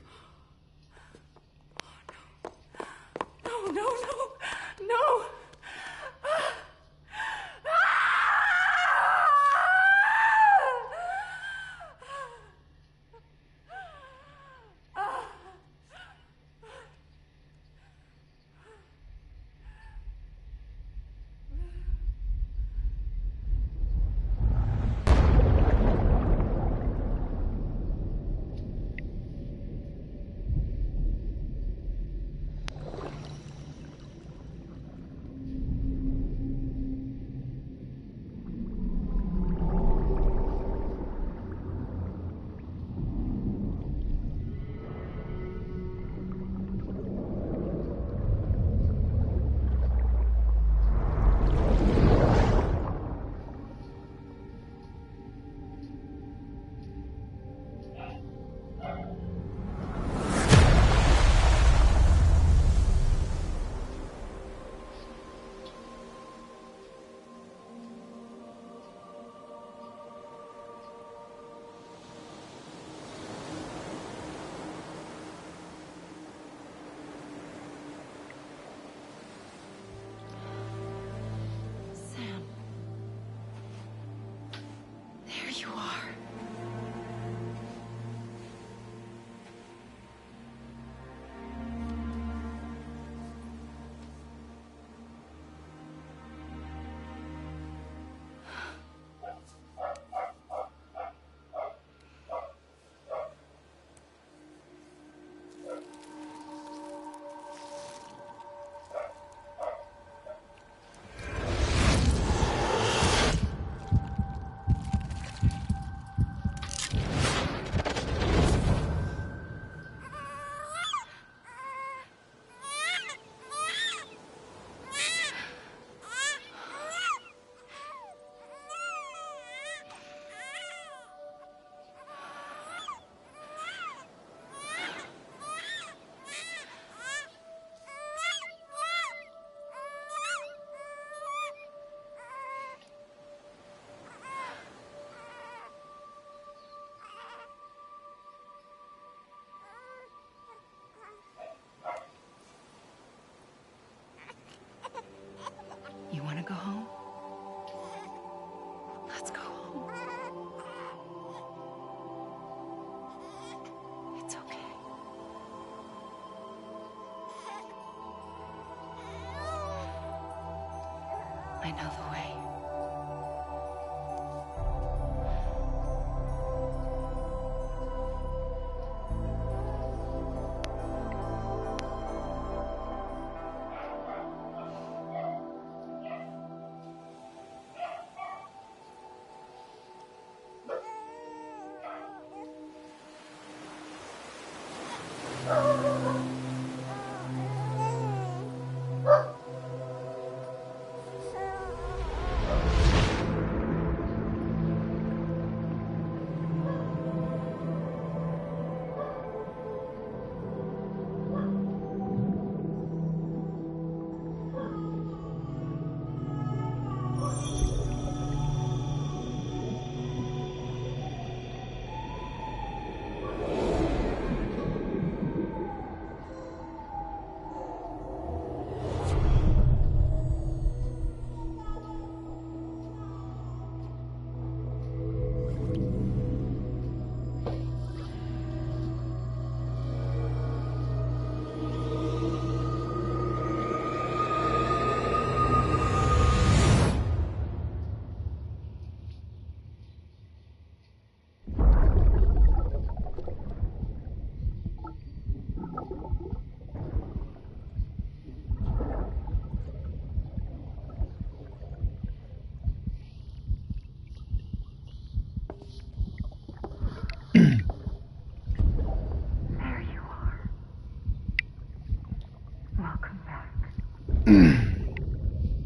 know the way.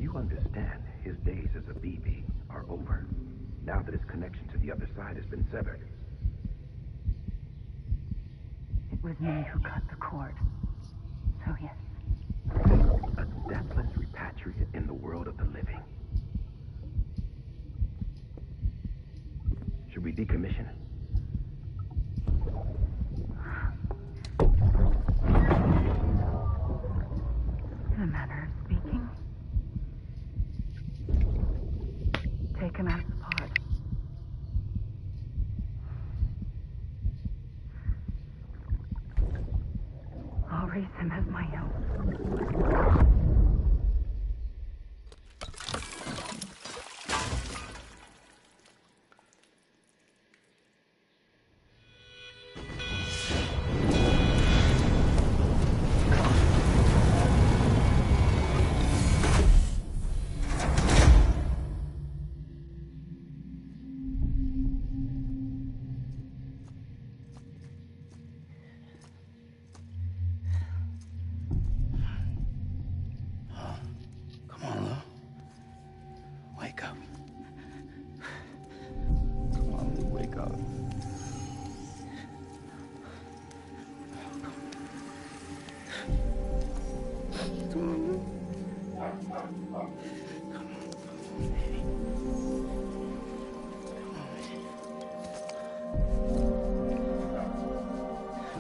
You understand his days as a BB are over, now that his connection to the other side has been severed. It was me who cut the cord. So yes. A deathless repatriate in the world of the living. Should we decommission it? In a manner of speaking. Take him out of the pod. I'll raise him as my own.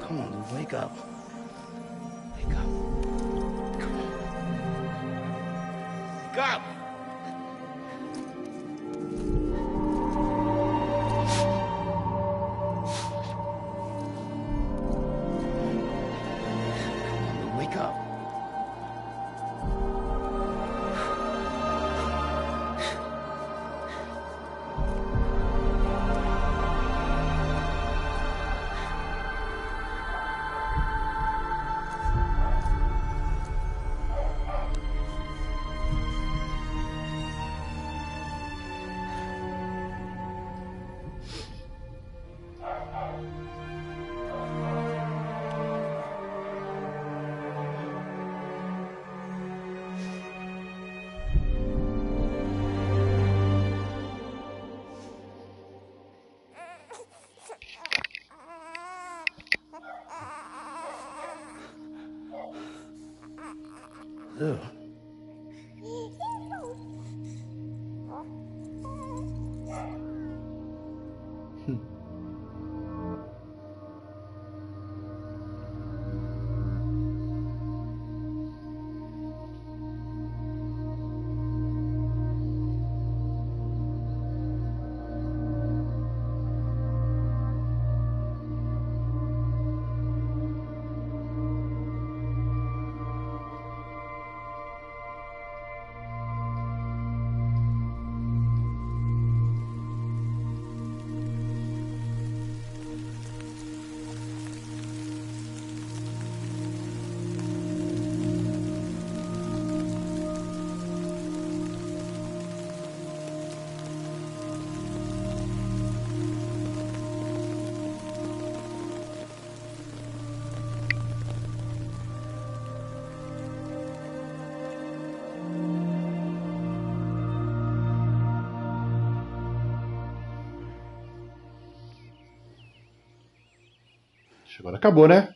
Come on, Lou, wake up. Wake up. Come on. Wake up! Come on, Lou, wake up. Lou. Agora acabou, né?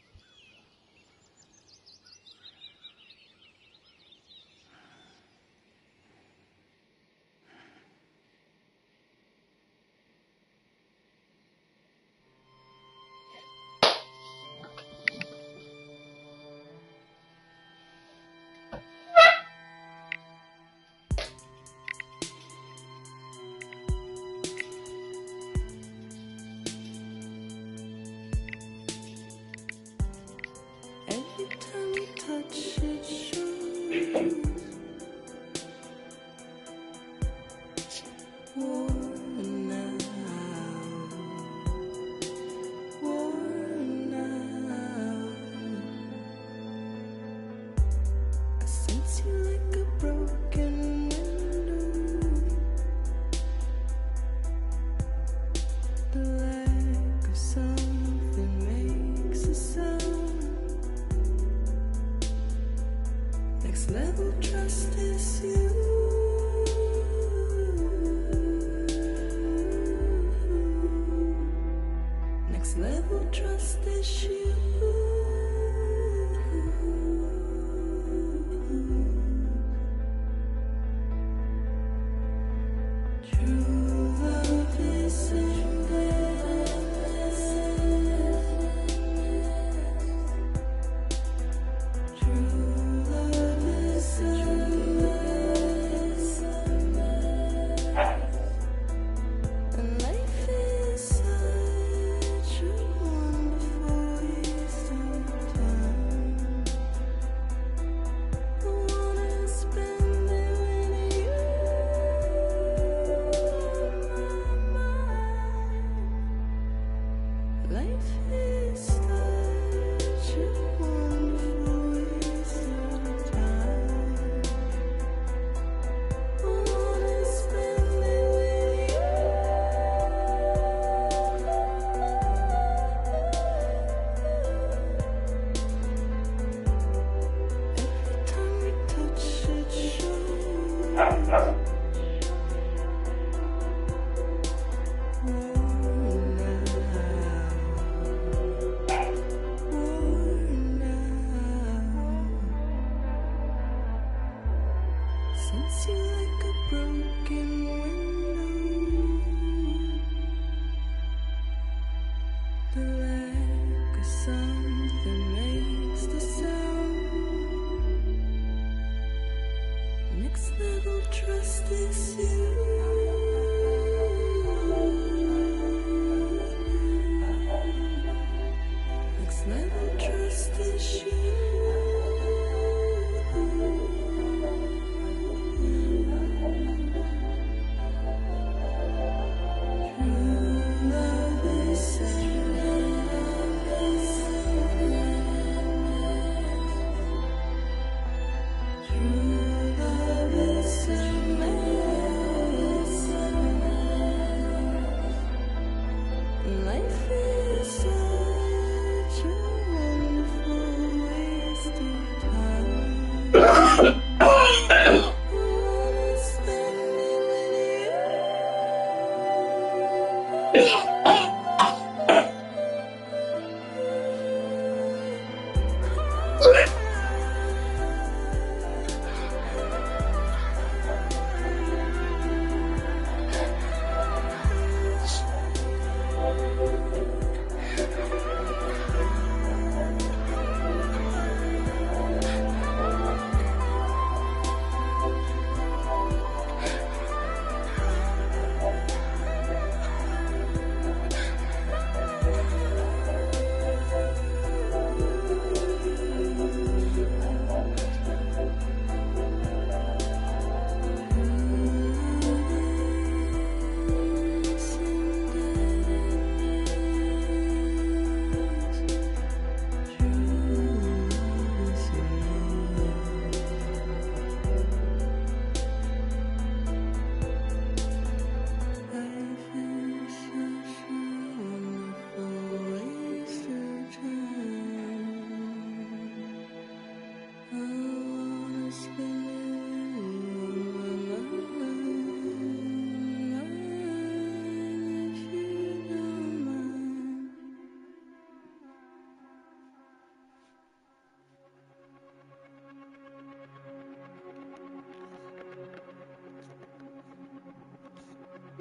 Every time you touch it shows worn out, worn out. I sense you like a broken window, the lack of something makes a sound. Next level trust is you. Next level trust is you. True love is true love is and life is such a wonderful waste of time. I wanna spend it with you on my mind.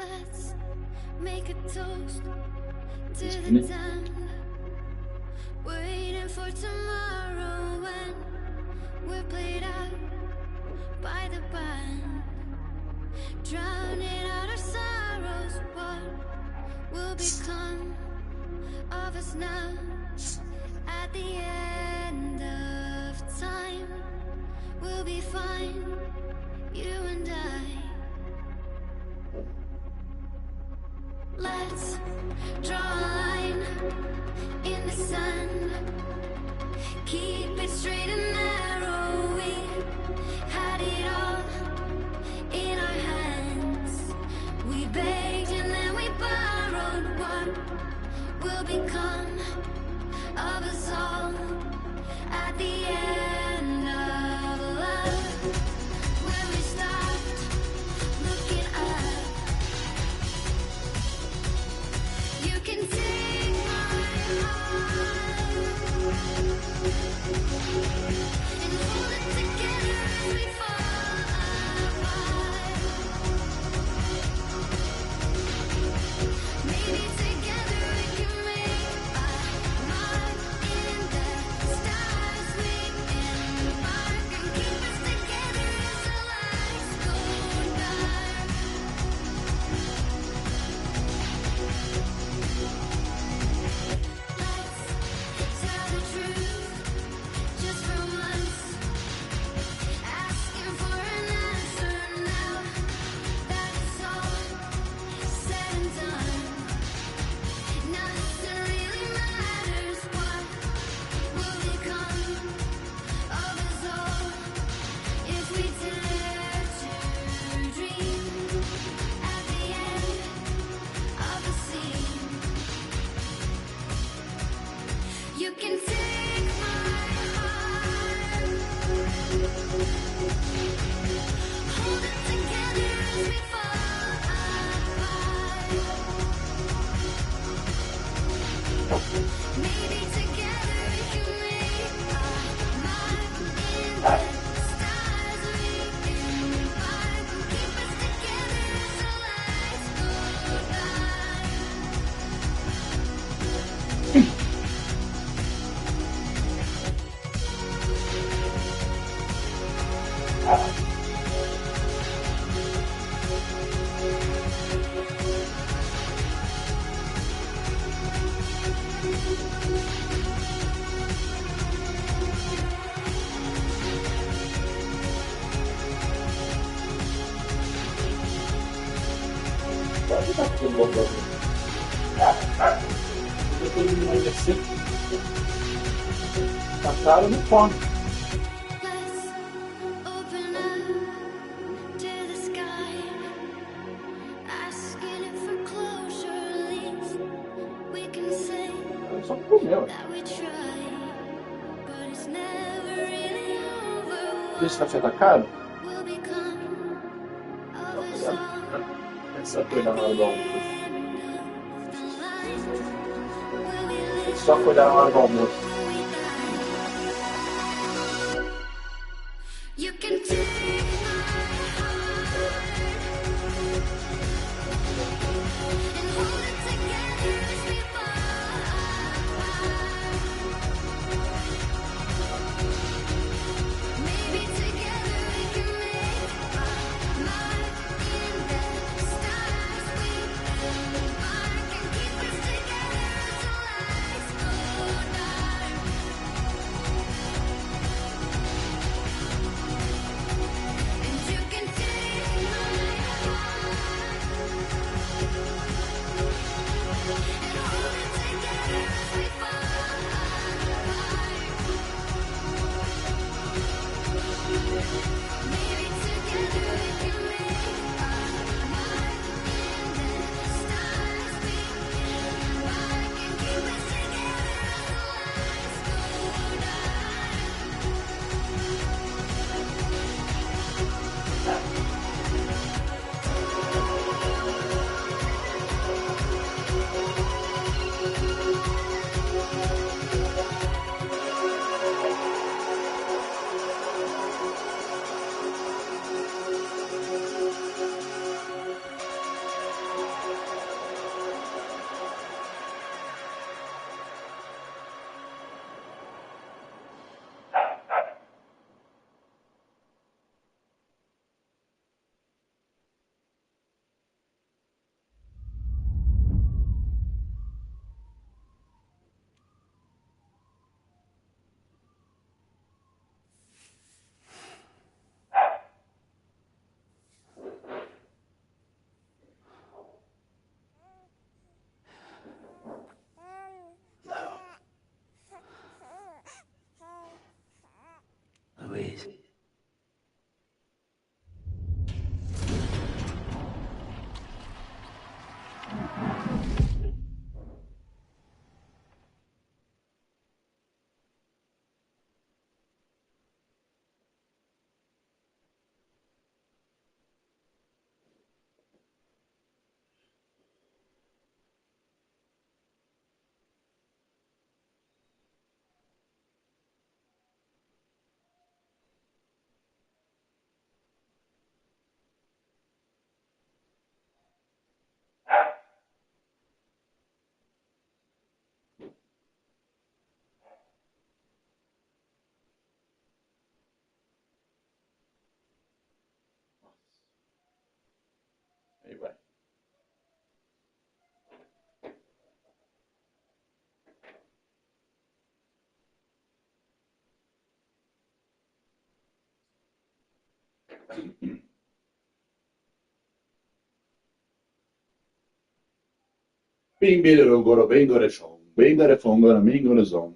Let's make a toast to the time. Waiting for tomorrow when we're played out by the band. Drowning out our sorrows, what will become of us now? At the end of time, we'll be fine, you and I. Let's draw a line in the sand. Keep it straight and narrow. We had it all in our hands. We begged and then we borrowed. What will become of us all at the end of love? When we stopped looking up, you can take my heart and hold it together as we fall apart. Maybe together we can make a mark in the stars. We embark and keep us together as the lights go dark. Let's tell the truth just for once. Asking for an answer now that it's all said and done. Nothing really matters. What will become of us all if we dare to dream at the end of the scene? You can take my heart, hold it together as we fall apart. Maybe together we can make a mark in the stars. We embark and keep us together as the lights go dark. Tá caro no fome. Open up to the sky, asking it for closure. At least we can say Só comeu. that we tried, but it's never really over. Esse café tá caro? Will become of us all. Essa coisa na hora do almoço. Só cuidar na hora do almoço. You can take my heart and hold it together as we fall apart. Maybe together we can make a mark in the stars. We embark and keep us together as the lights go dark. Bingere rogoro, bingere chong, bingere fongere, mingere zong.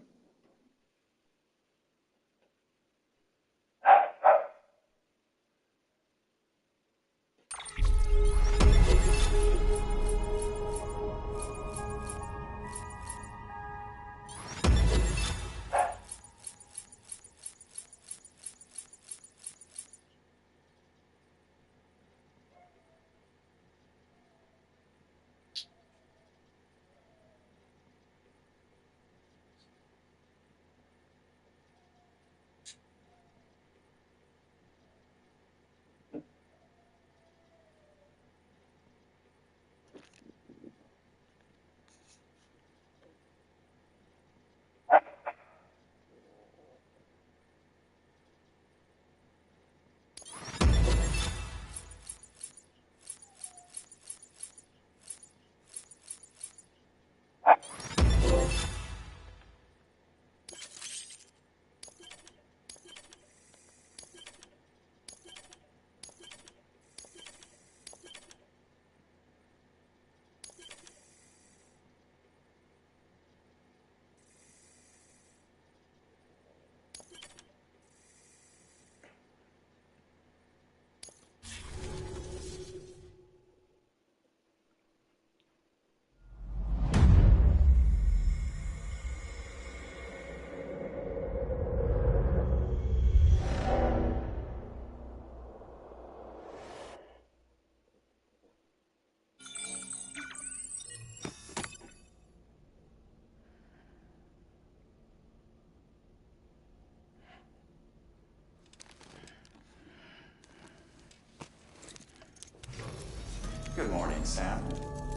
Good morning, Sam.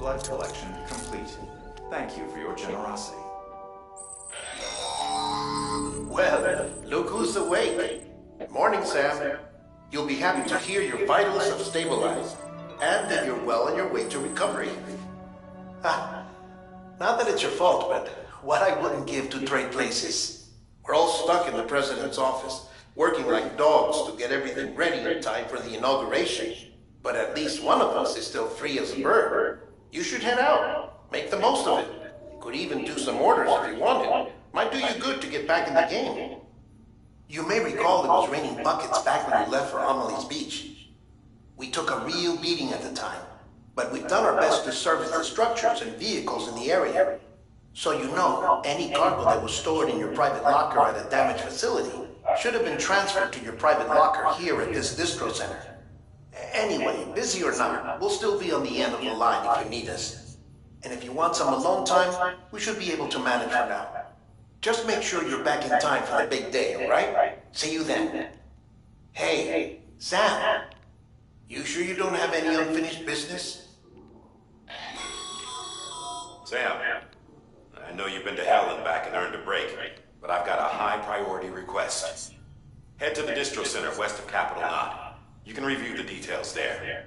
Blood collection complete. Thank you for your generosity. Well, look who's awake. Morning, Sam. You'll be happy to hear your vitals have stabilized, and that you're well on your way to recovery. Not that it's your fault, but what I wouldn't give to trade places. We're all stuck in the president's office, working like dogs to get everything ready in time for the inauguration. But at least one of us is still free as a bird. You should head out. Make the most of it. Could even do some orders if you wanted. Might do you good to get back in the game. You may recall it was raining buckets back when you left for Amelie's Beach. We took a real beating at the time, but we've done our best to service the structures and vehicles in the area. So you know, any cargo that was stored in your private locker at a damaged facility should have been transferred to your private locker here at this distro center. Anyway, busy or not, we'll still be on the end of the line if you need us. And if you want some alone time, we should be able to manage for now. Just make sure you're back in time for the big day, alright? See you then. Hey, Sam. You sure you don't have any unfinished business? Sam, I know you've been to hell and back and earned a break, but I've got a high priority request. Head to the distro center west of Capitol Knot. You can review the details there.